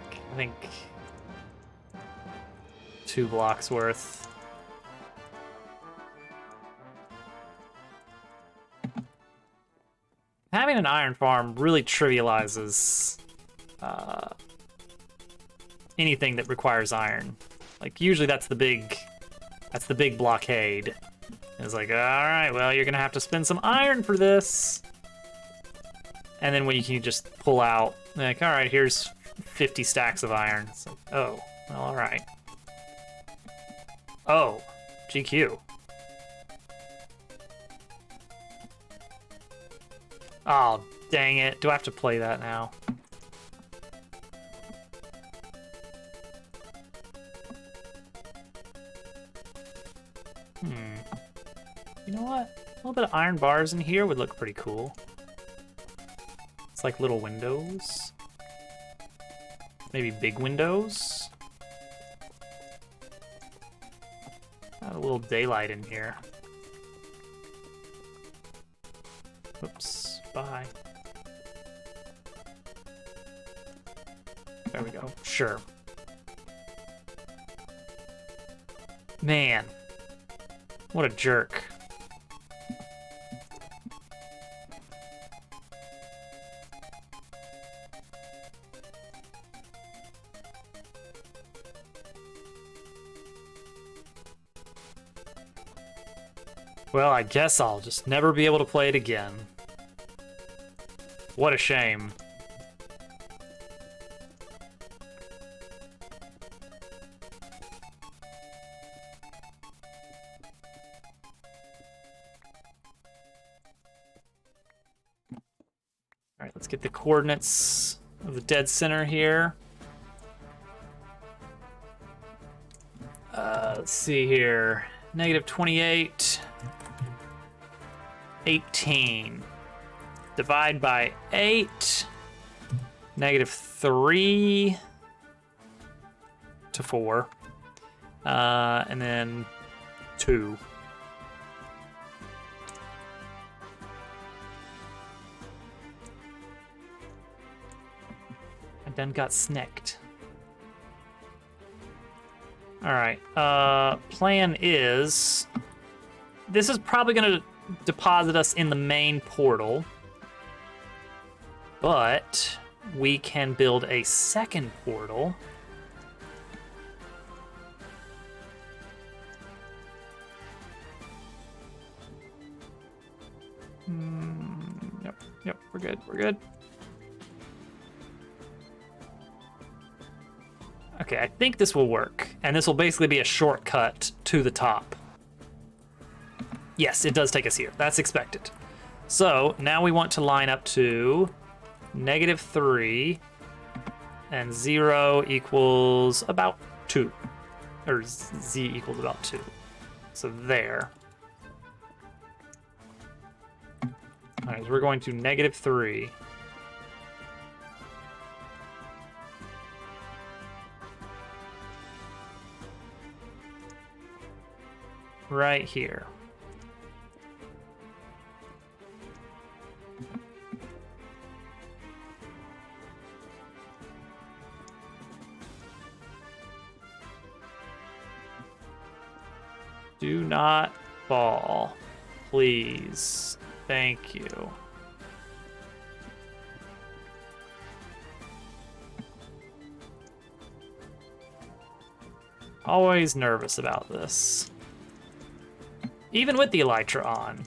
2 blocks worth. Having an iron farm really trivializes anything that requires iron. Like usually that's the big blockade. It's like, all right, well, you're gonna have to spend some iron for this. And then when you can just pull out, like, all right, here's 50 stacks of iron. It's like, oh, well, all right. Oh, GQ. Oh, dang it. Do I have to play that now? You know what? A little bit of iron bars in here would look pretty cool. It's like little windows. Maybe big windows. Got a little daylight in here. Oops, bye. There we go, sure. Man, what a jerk. Well, I guess I'll just never be able to play it again. What a shame. All right, let's get the coordinates of the dead center here. Let's see here. -28, 18. Divide by 8. -3 to 4. And then 2. I done got snicked. All right, plan is, this is probably gonna deposit us in the main portal, but we can build a second portal. Yep, we're good. Okay, I think this will work, and this will basically be a shortcut to the top. Yes, it does take us here. That's expected. So now we want to line up to -3, and 0 equals about 2, or z equals about 2. So there. All right, so we're going to -3. Right here. Do not fall, please. Thank you. Always nervous about this. Even with the elytra on.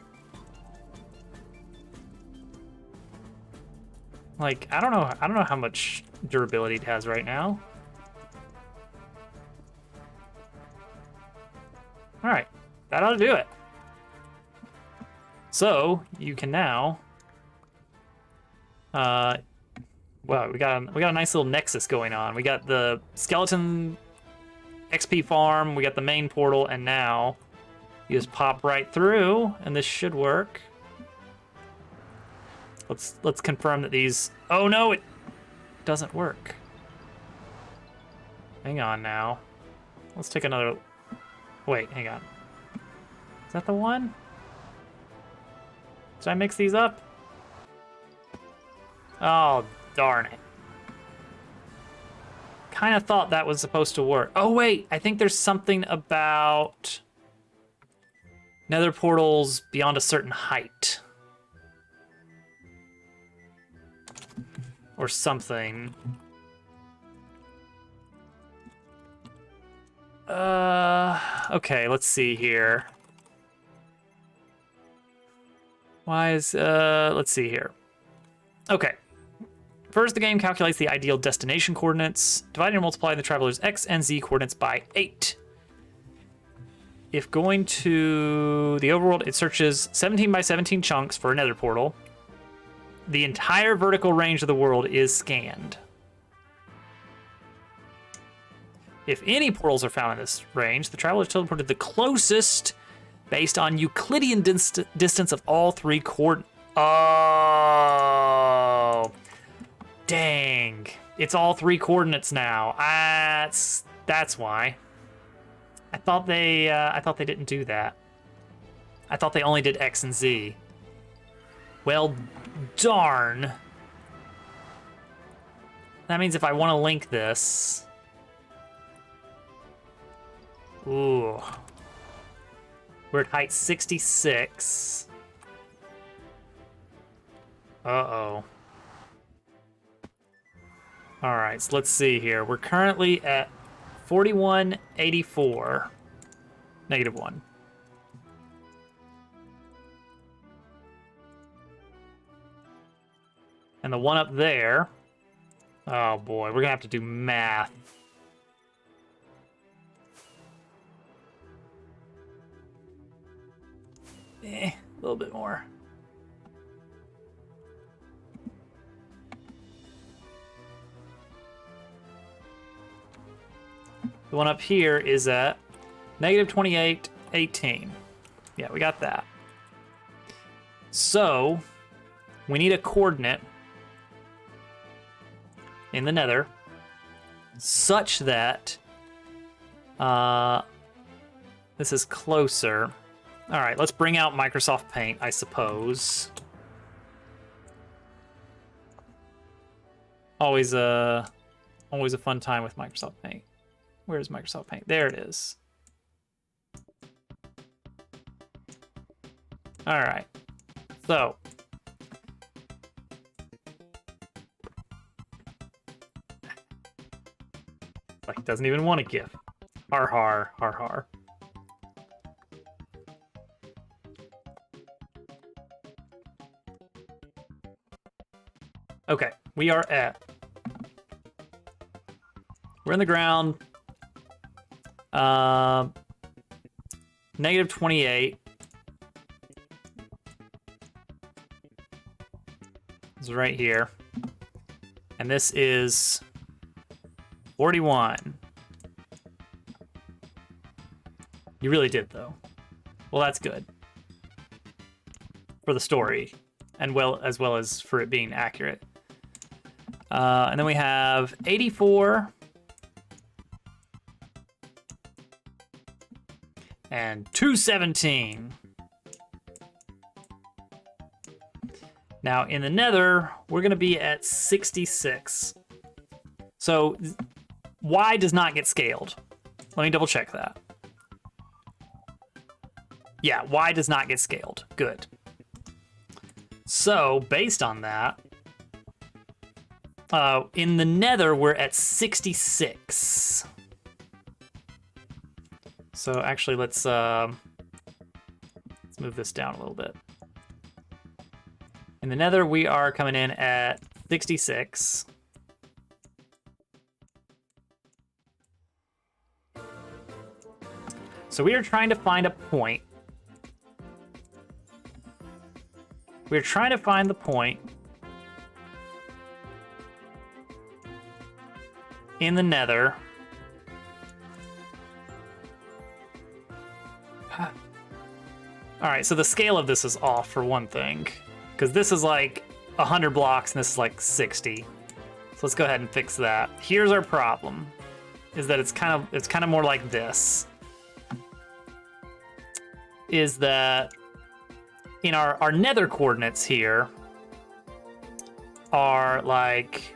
Like, I don't know how much durability it has right now. All right, that ought to do it. So you can now, wow, we got a nice little nexus going on. We got the skeleton XP farm, we got the main portal, and now you just pop right through, and this should work. Let's confirm that these. Oh no, it doesn't work. Hang on now. Let's take another. Wait, hang on. Is that the one? Did I mix these up? Oh, darn it. kind of thought that was supposed to work. Oh, wait, I think there's something about nether portals beyond a certain height. Or something. Okay, let's see here. Let's see here. Okay. First, the game calculates the ideal destination coordinates, dividing or multiplying the traveler's x and z coordinates by 8. If going to the overworld, it searches 17 by 17 chunks for a nether portal. The entire vertical range of the world is scanned. If any portals are found in this range, the traveler is teleported to the closest based on Euclidean distance of all 3 coordinates. Oh, dang! It's all 3 coordinates now. That's why. I thought they didn't do that. I thought they only did X and Z. Well, darn. That means if I want to link this. Ooh. We're at height 66. Uh-oh. All right, so let's see here. We're currently at 4184. -1. And the one up there. Oh boy, we're gonna have to do math. A little bit more. The one up here is at -2818. Yeah, we got that. So, we need a coordinate in the nether such that this is closer. All right, let's bring out Microsoft Paint, I suppose. Always a fun time with Microsoft Paint. Where's Microsoft Paint? There it is. All right, so like doesn't even want a GIF. Har har har har. Okay, we're in the ground. -28 is right here. And this is 41. You really did, though. Well, that's good. For the story, and as well as for it being accurate. And then we have 84. And 217. Now, in the nether, we're going to be at 66. So, Y does not get scaled. Let me double check that. Yeah, Y does not get scaled. Good. So, based on that, in the nether, we're at 66. So actually, let's move this down a little bit. In the nether, we are coming in at 66. So we are trying to find a point. We're trying to find the point in the nether. All right, so the scale of this is off for one thing, because this is like 100 blocks and this is like 60. So let's go ahead and fix that. Here's our problem, is that it's kind of more like this. Is that in our nether coordinates here are like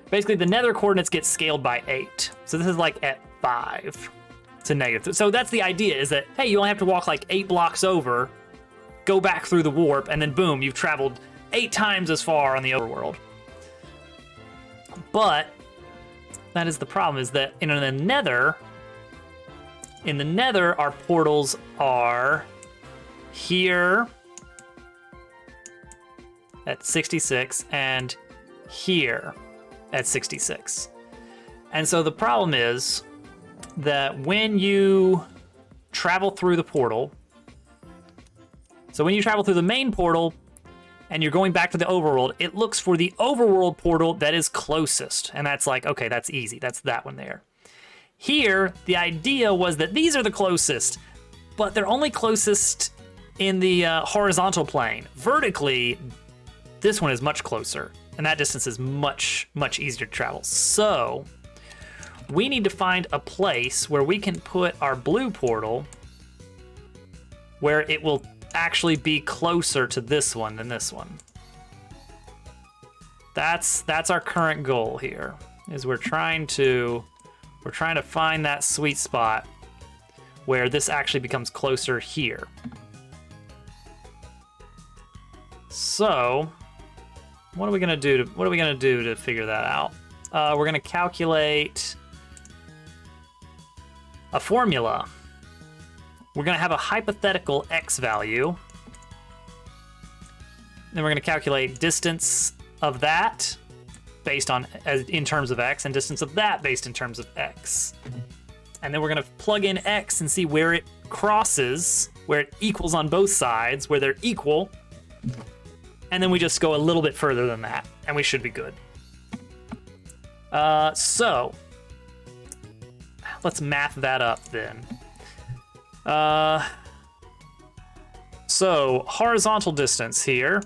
Basically, the nether coordinates get scaled by 8. So this is like at 5 to negative. So that's the idea, is that, hey, you only have to walk like 8 blocks over, go back through the warp, and then boom, you've traveled 8 times as far on the overworld. But that is the problem, is that in the nether, our portals are here at 66 and here at 66. And so the problem is that when you travel through the portal, so when you travel through the main portal and you're going back to the overworld, it looks for the overworld portal that is closest. And that's like, okay, that's easy. That's that one there. Here, the idea was that these are the closest, but they're only closest in the horizontal plane. Vertically, this one is much closer, and that distance is much, much easier to travel. So we need to find a place where we can put our blue portal where it will actually be closer to this one than this one. That's our current goal here, is we're trying to find that sweet spot where this actually becomes closer here. So what are we gonna do to figure that out? We're gonna calculate a formula. We're gonna have a hypothetical x value. Then we're gonna calculate distance of that based on in terms of x, and distance of that based in terms of x. And then we're gonna plug in x and see where it crosses, where it equals on both sides, where they're equal. And then we just go a little bit further than that, and we should be good. So let's math that up then. So horizontal distance here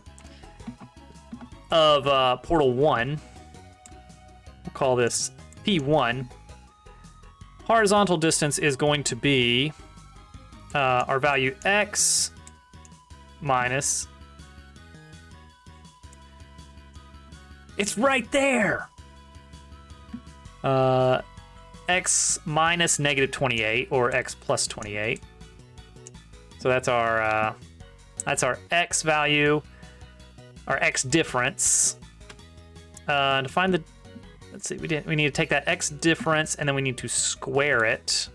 of portal 1, we'll call this P1. Horizontal distance is going to be our value x minus, it's right there, x minus negative 28, or x plus 28. So that's our x value, our x difference. To find the, let's see, we need to take that x difference and then we need to square it.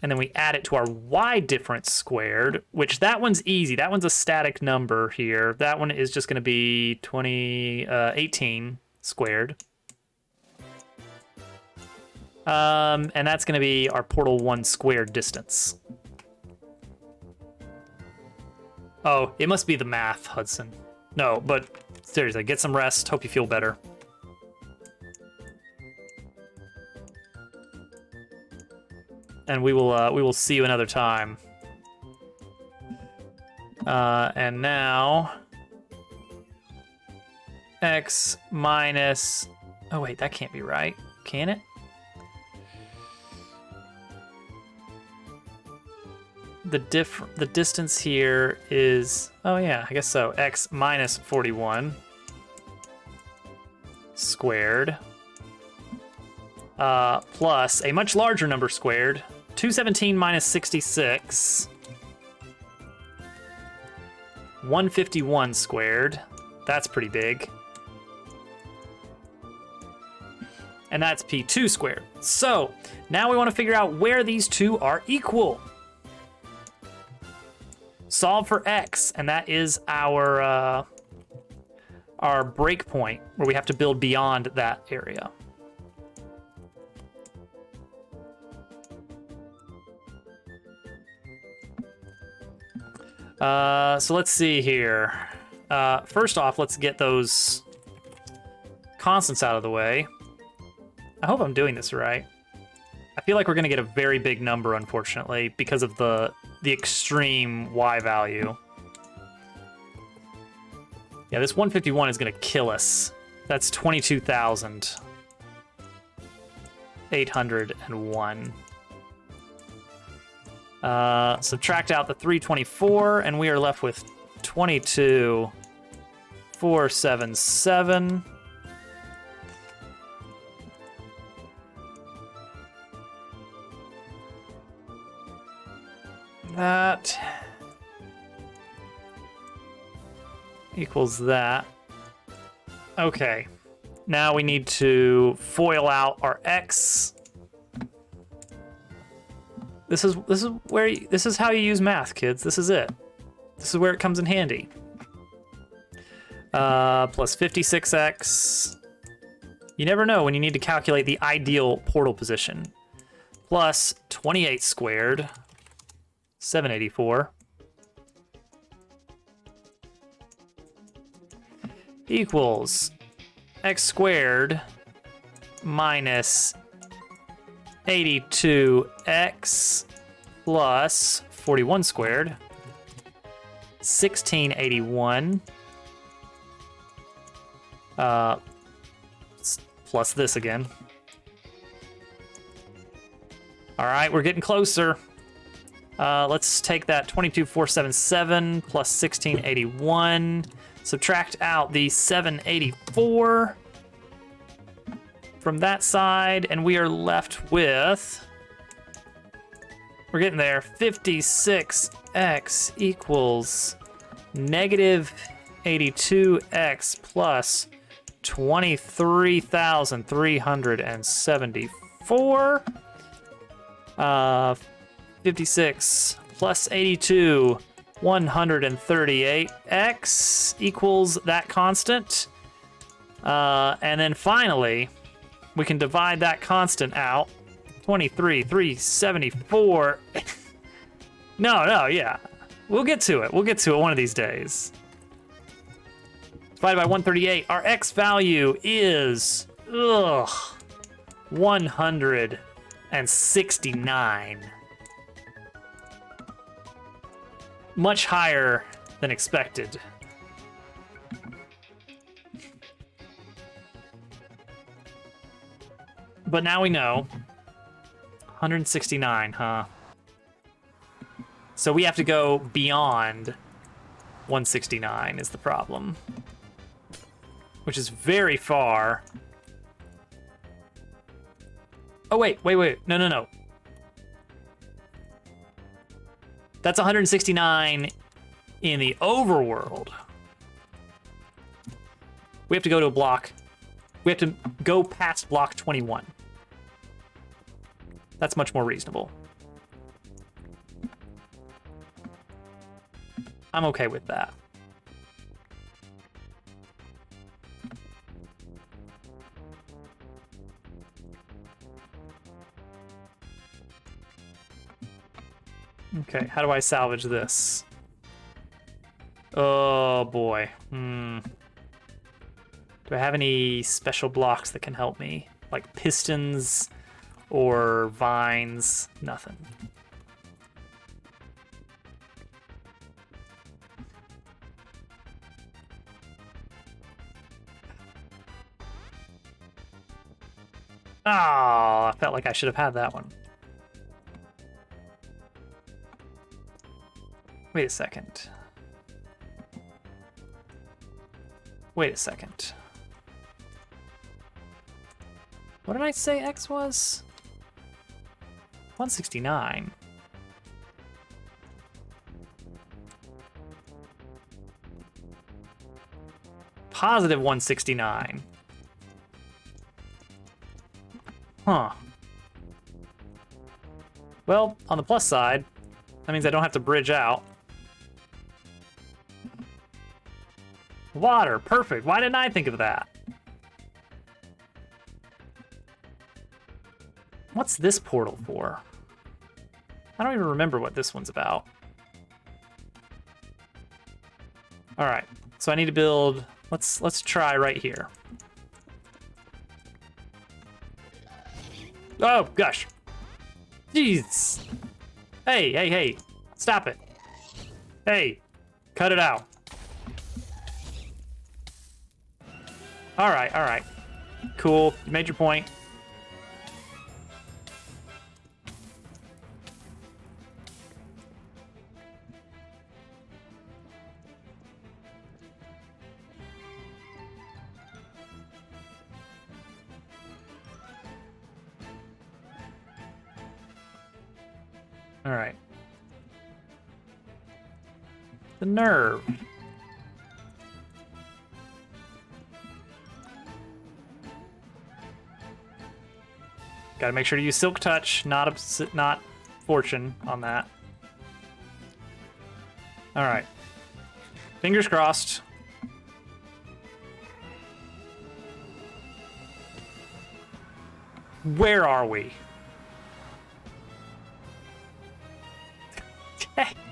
And then we add it to our y difference squared, which that one's easy. That one's a static number here. That one is just going to be 18 squared. And that's going to be our portal 1 squared distance. Oh, it must be the math, Hudson. No, but seriously, get some rest. Hope you feel better. And we will see you another time. And now x minus, oh wait, that can't be right, can it? The distance here is, oh yeah, I guess so, x minus 41 squared plus a much larger number squared, 217 minus 66, 151 squared. That's pretty big. And that's P2 squared. So now we want to figure out where these two are equal. Solve for x, and that is our breakpoint where we have to build beyond that area. So let's see here. First off, let's get those constants out of the way. I hope I'm doing this right. I feel like we're going to get a very big number, unfortunately, because of the extreme y value. Yeah, this 151 is going to kill us. That's 22,801. Subtract out the 324, and we are left with 22,477. That equals that. Okay. Now we need to FOIL out our X. This is how you use math, kids. This is it. This is where it comes in handy. Plus 56x. You never know when you need to calculate the ideal portal position. Plus 28 squared, 784. Equals x squared minus 82x plus 41 squared, 1681. Plus this again. All right, we're getting closer. Let's take that 22,477 plus 1681. Subtract out the 784 from that side, and we are left with, we're getting there, 56x equals negative 82x plus 23,374. 56 plus 82, 138x equals that constant. And then finally, we can divide that constant out. 23,374. No, yeah. We'll get to it. We'll get to it one of these days. Divided by 138. Our x value is 169. Much higher than expected. But now we know. 169, huh? So we have to go beyond 169 is the problem. Which is very far. Oh, wait. No. That's 169 in the overworld. We have to go to a block. We have to go past block 21. That's much more reasonable. I'm okay with that. Okay, how do I salvage this? Oh boy. Do I have any special blocks that can help me? Like pistons or vines? Nothing. Oh, I felt like I should have had that one. Wait a second. What did I say X was? 169. Positive 169. Huh. Well, on the plus side, that means I don't have to bridge out. Water, perfect. Why didn't I think of that? What's this portal for? I don't even remember what this one's about. All right, so I need to build, let's try right here. Oh, gosh. Jeez. Hey, stop it. Hey, cut it out. All right. Cool, you made your point. All right. The nerve. Gotta make sure to use Silk Touch, not Fortune on that. All right. Fingers crossed. Where are we?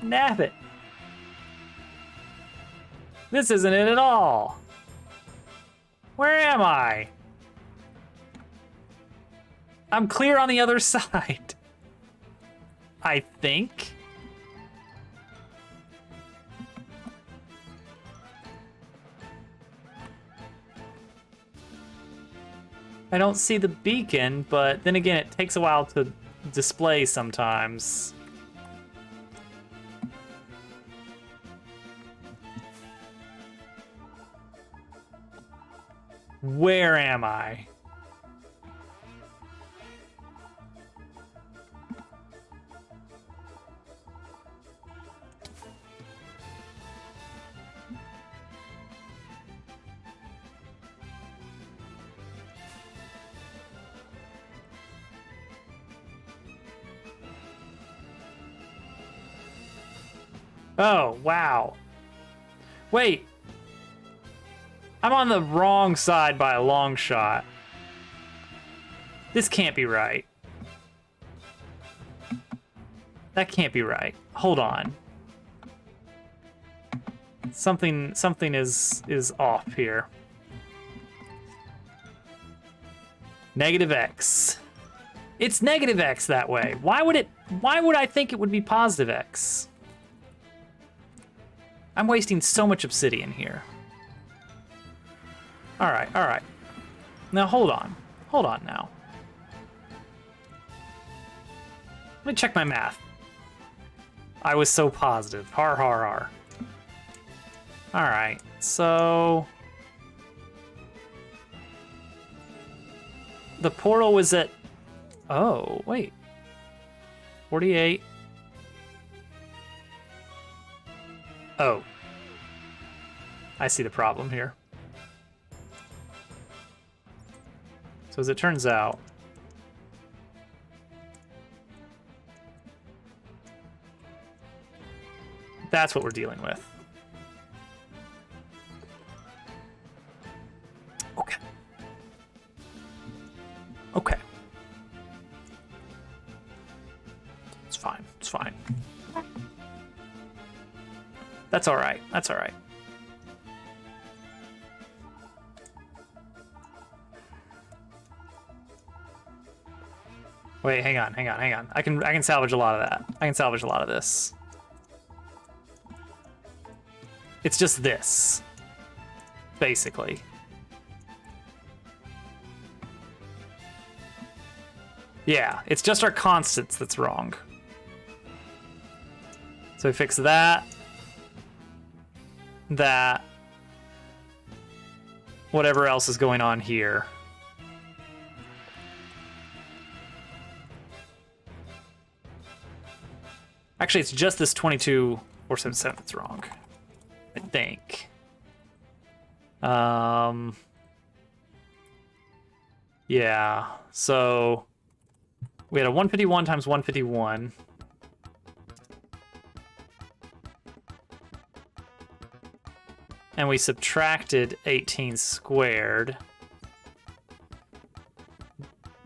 Nabbit. This isn't it at all. Where am I? I'm clear on the other side. I think. I don't see the beacon, but then again, it takes a while to display sometimes. Where am I? Oh, wow. Wait. I'm on the wrong side by a long shot. This can't be right. That can't be right. Hold on. Something is off here. Negative X. It's negative X that way. Why would I think it would be positive X? I'm wasting so much obsidian here. All right. Now hold on now. Let me check my math. I was so positive. Har har har. All right, so the portal was at, oh, wait. 48. Oh. I see the problem here. So as it turns out, that's what we're dealing with. Okay. It's fine. That's all right. Wait, hang on. I can salvage a lot of that. I can salvage a lot of this. It's just this, basically. Yeah, it's just our constants that's wrong. So we fix that. That. Whatever else is going on here. Actually, it's just this 22,477 that's wrong. I think. Yeah, so we had a 151 times 151. And we subtracted 18 squared.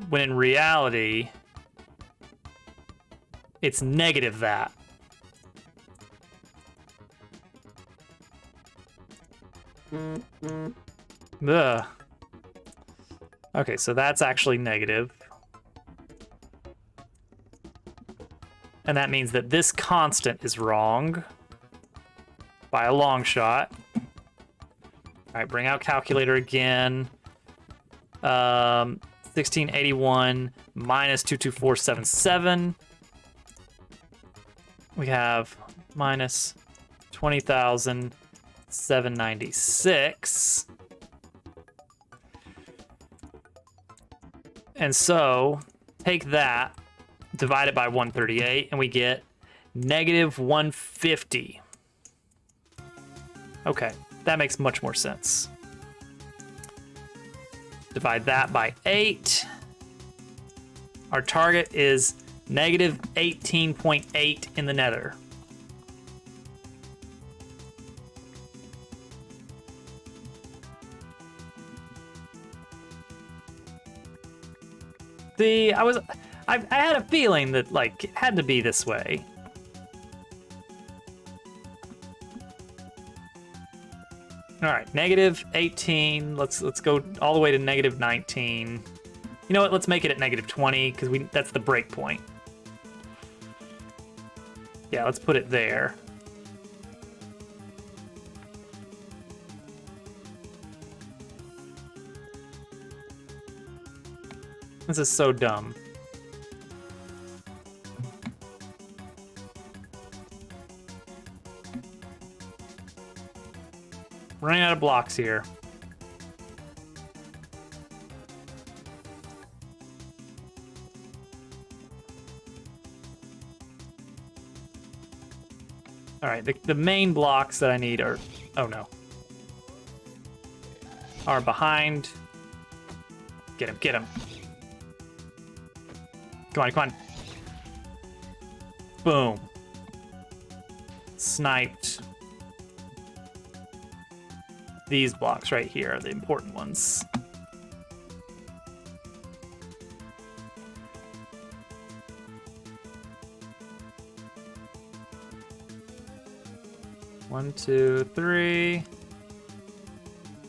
When in reality, it's negative that. Ugh. Okay, so that's actually negative. And that means that this constant is wrong by a long shot. All right, bring out calculator again. 1681 minus 22477. We have minus 20,796. And so take that divide it by 138, and we get negative 150. Okay, that makes much more sense. Divide that by 8. Our target is negative 18.8 in the nether. See, I had a feeling that, like, it had to be this way. All right, negative 18. Let's go all the way to negative 19. You know what? Let's make it at negative 20 because that's the break point. Yeah, let's put it there. This is so dumb. Running out of blocks here. All right, the main blocks that I need are, oh no, are behind. Get him, get him. Come on, come on. Boom. Sniped. These blocks right here are the important ones. One, two, three.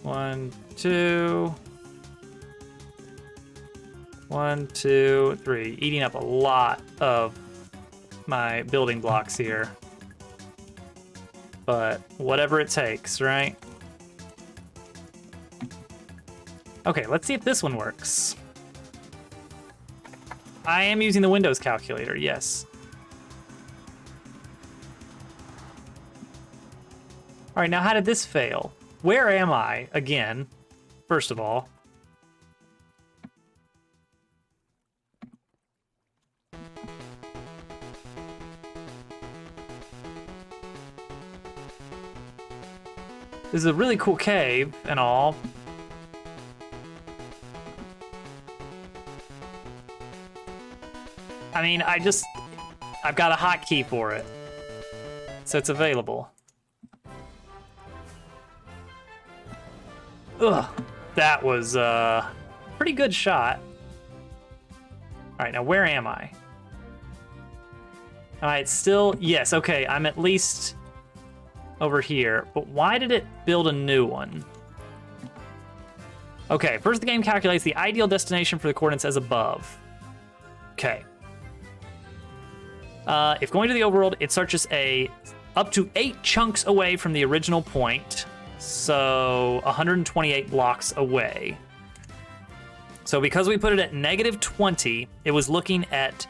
1, 2. 1, 2, 3. Eating up a lot of my building blocks here. But whatever it takes, right? Okay, let's see if this one works. I am using the Windows calculator, yes. All right, now how did this fail? Where am I, again, first of all? This is a really cool cave and all. I mean, I've got a hotkey for it, so it's available. Ugh, that was a pretty good shot. All right, now where am I? All right, still, yes, okay, I'm at least over here, but why did it build a new one? Okay, first the game calculates the ideal destination for the coordinates as above. Okay. If going to the overworld, it searches up to 8 chunks away from the original point, so 128 blocks away. So because we put it at negative 20, it was looking at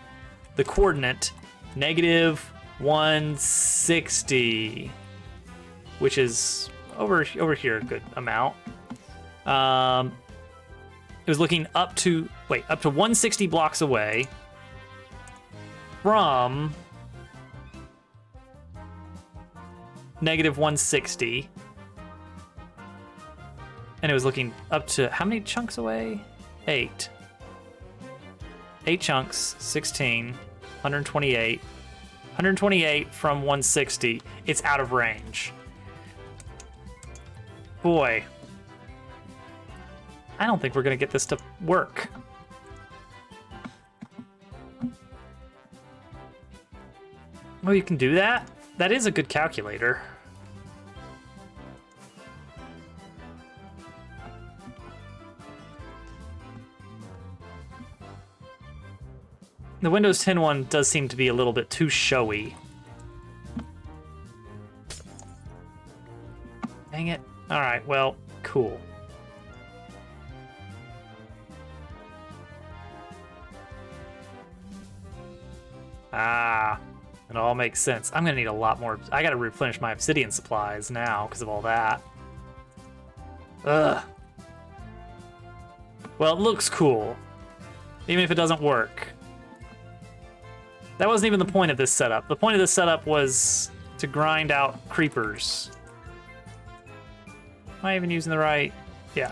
the coordinate negative 160, which is over here a good amount. It was looking up to 160 blocks away from negative 160. And it was looking up to how many chunks away? 8. 8 chunks, 16, 128. 128 from 160. It's out of range. Boy. I don't think we're gonna get this to work. Oh, you can do that? That is a good calculator. The Windows 10 one does seem to be a little bit too showy. Dang it. All right, well, cool. Ah, it all makes sense. I'm gonna need a lot more. I gotta replenish my obsidian supplies now because of all that. Ugh. Well, it looks cool, even if it doesn't work. That wasn't even the point of this setup. The point of this setup was to grind out creepers. Am I even using the right? Yeah.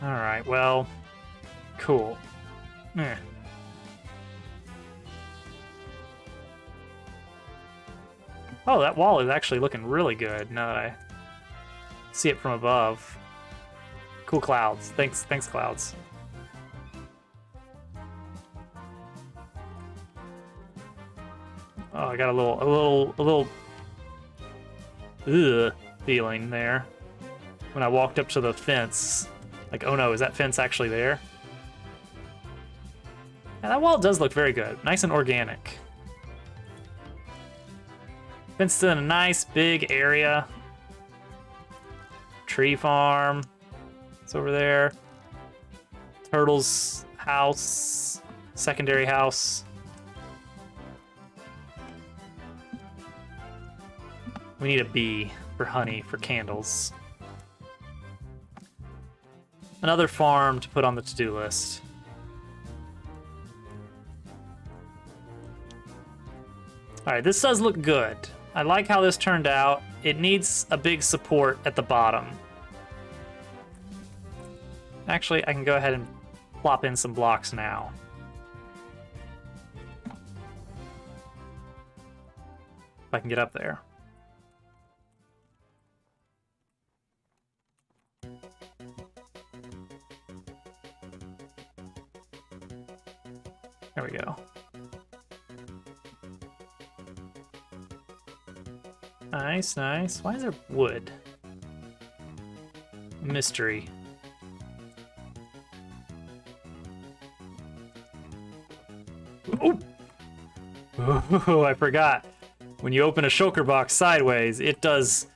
All right, well, cool. Eh. Oh, that wall is actually looking really good now that I see it from above. Cool clouds. Thanks, clouds. Oh, I got a little ugh feeling there when I walked up to the fence. Like, oh no, is that fence actually there? Yeah, that wall does look very good. Nice and organic. Fenced in a nice big area. Tree farm. It's over there. Turtle's house. Secondary house. We need a bee for honey for candles. Another farm to put on the to-do list. All right, this does look good. I like how this turned out. It needs a big support at the bottom. Actually, I can go ahead and plop in some blocks now. If I can get up there. There we go. Nice, nice. Why is there wood? Mystery. Oh! Oh, I forgot. When you open a shulker box sideways, it does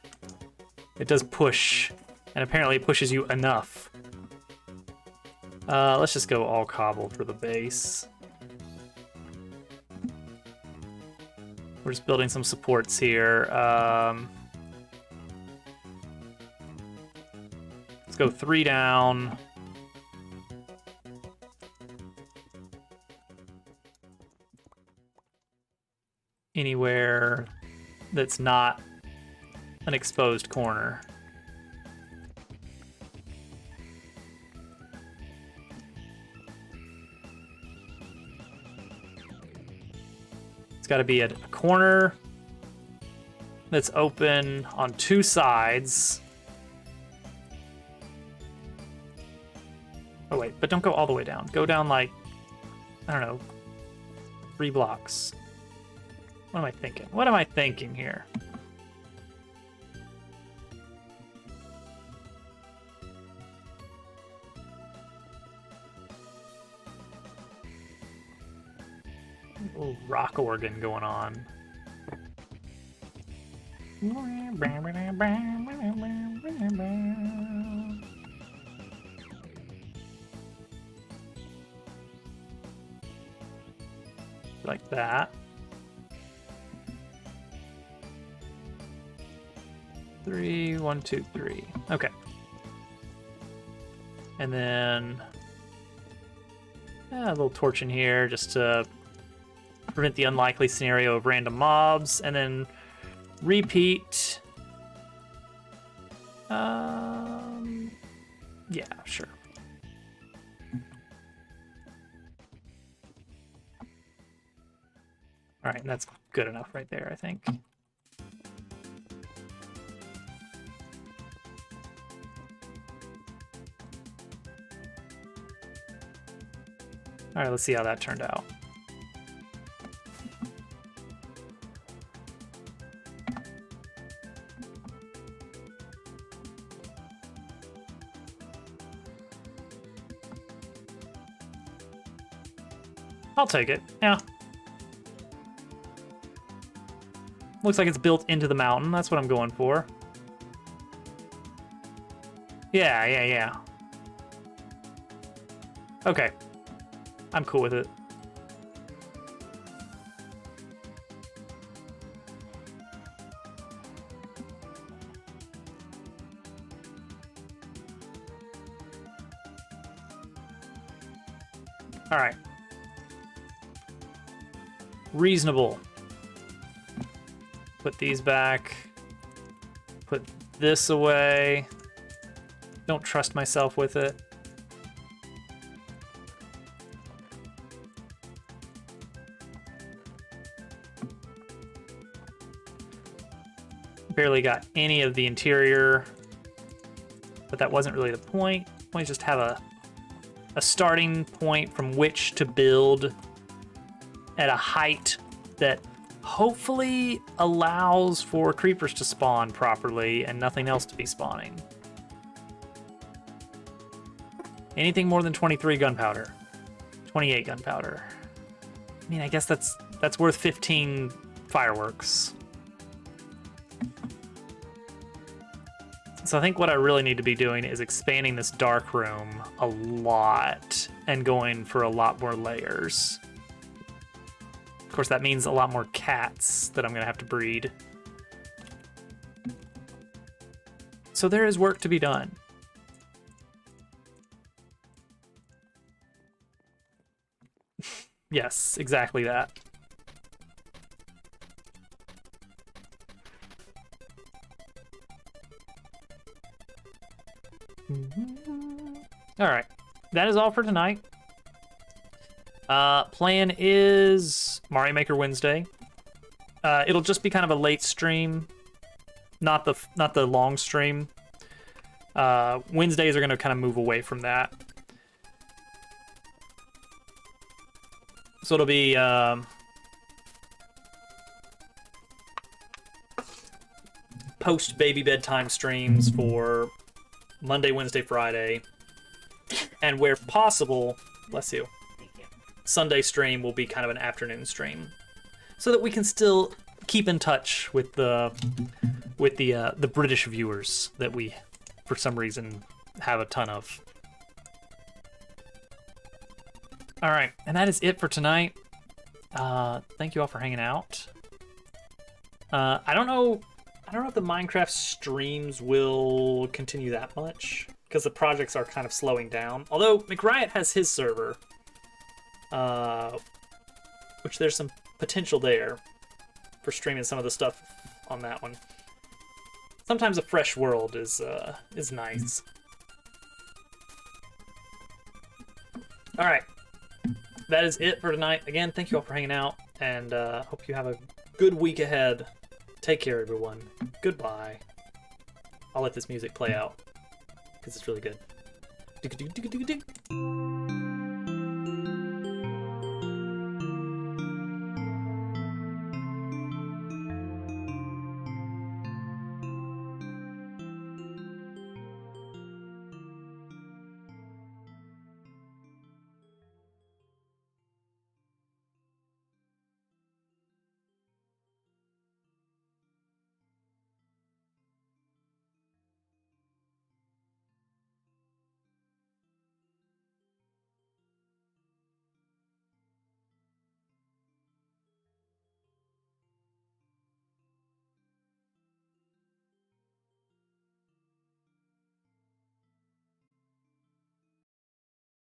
push. And apparently it pushes you enough. Let's just go all cobble for the base. We're just building some supports here. Let's go 3 down. Anywhere that's not an exposed corner. It's got to be a corner that's open on 2 sides. Oh wait, but don't go all the way down. Go down like, I don't know, 3 blocks. What am I thinking? What am I thinking here? Little rock organ going on. Like that. 3, 1, 2, 3. Okay. And then a little torch in here just to prevent the unlikely scenario of random mobs, and then repeat. Yeah, sure. All right, and that's good enough right there, I think. All right, let's see how that turned out. I'll take it, yeah. Looks like it's built into the mountain. That's what I'm going for. Yeah. Okay. I'm cool with it. All right. Reasonable. Put these back. Put this away. Don't trust myself with it. Barely got any of the interior, but that wasn't really the point. The point is just have a starting point from which to build at a height that hopefully allows for creepers to spawn properly and nothing else to be spawning. Anything more than 23 gunpowder, 28 gunpowder. I mean, I guess that's worth 15 fireworks. So I think what I really need to be doing is expanding this dark room a lot and going for a lot more layers. Of course, that means a lot more cats that I'm gonna have to breed. So there is work to be done. Yes, exactly that. All right, that is all for tonight. Plan is Mario Maker Wednesday. It'll just be kind of a late stream, not the long stream. Wednesdays are gonna kind of move away from that. So it'll be post baby bedtime streams for Monday, Wednesday, Friday, and where possible, bless you, Thank you. Sunday stream will be kind of an afternoon stream, so that we can still keep in touch with the British viewers that we, for some reason, have a ton of. All right, and that is it for tonight. Thank you all for hanging out. I don't know if the Minecraft streams will continue that much because the projects are kind of slowing down. Although McRiot has his server, which there's some potential there for streaming some of the stuff on that one. Sometimes a fresh world is nice. All right. That is it for tonight. Again, thank you all for hanging out, and hope you have a good week ahead. Take care, everyone. Goodbye. I'll let this music play out, because it's really good.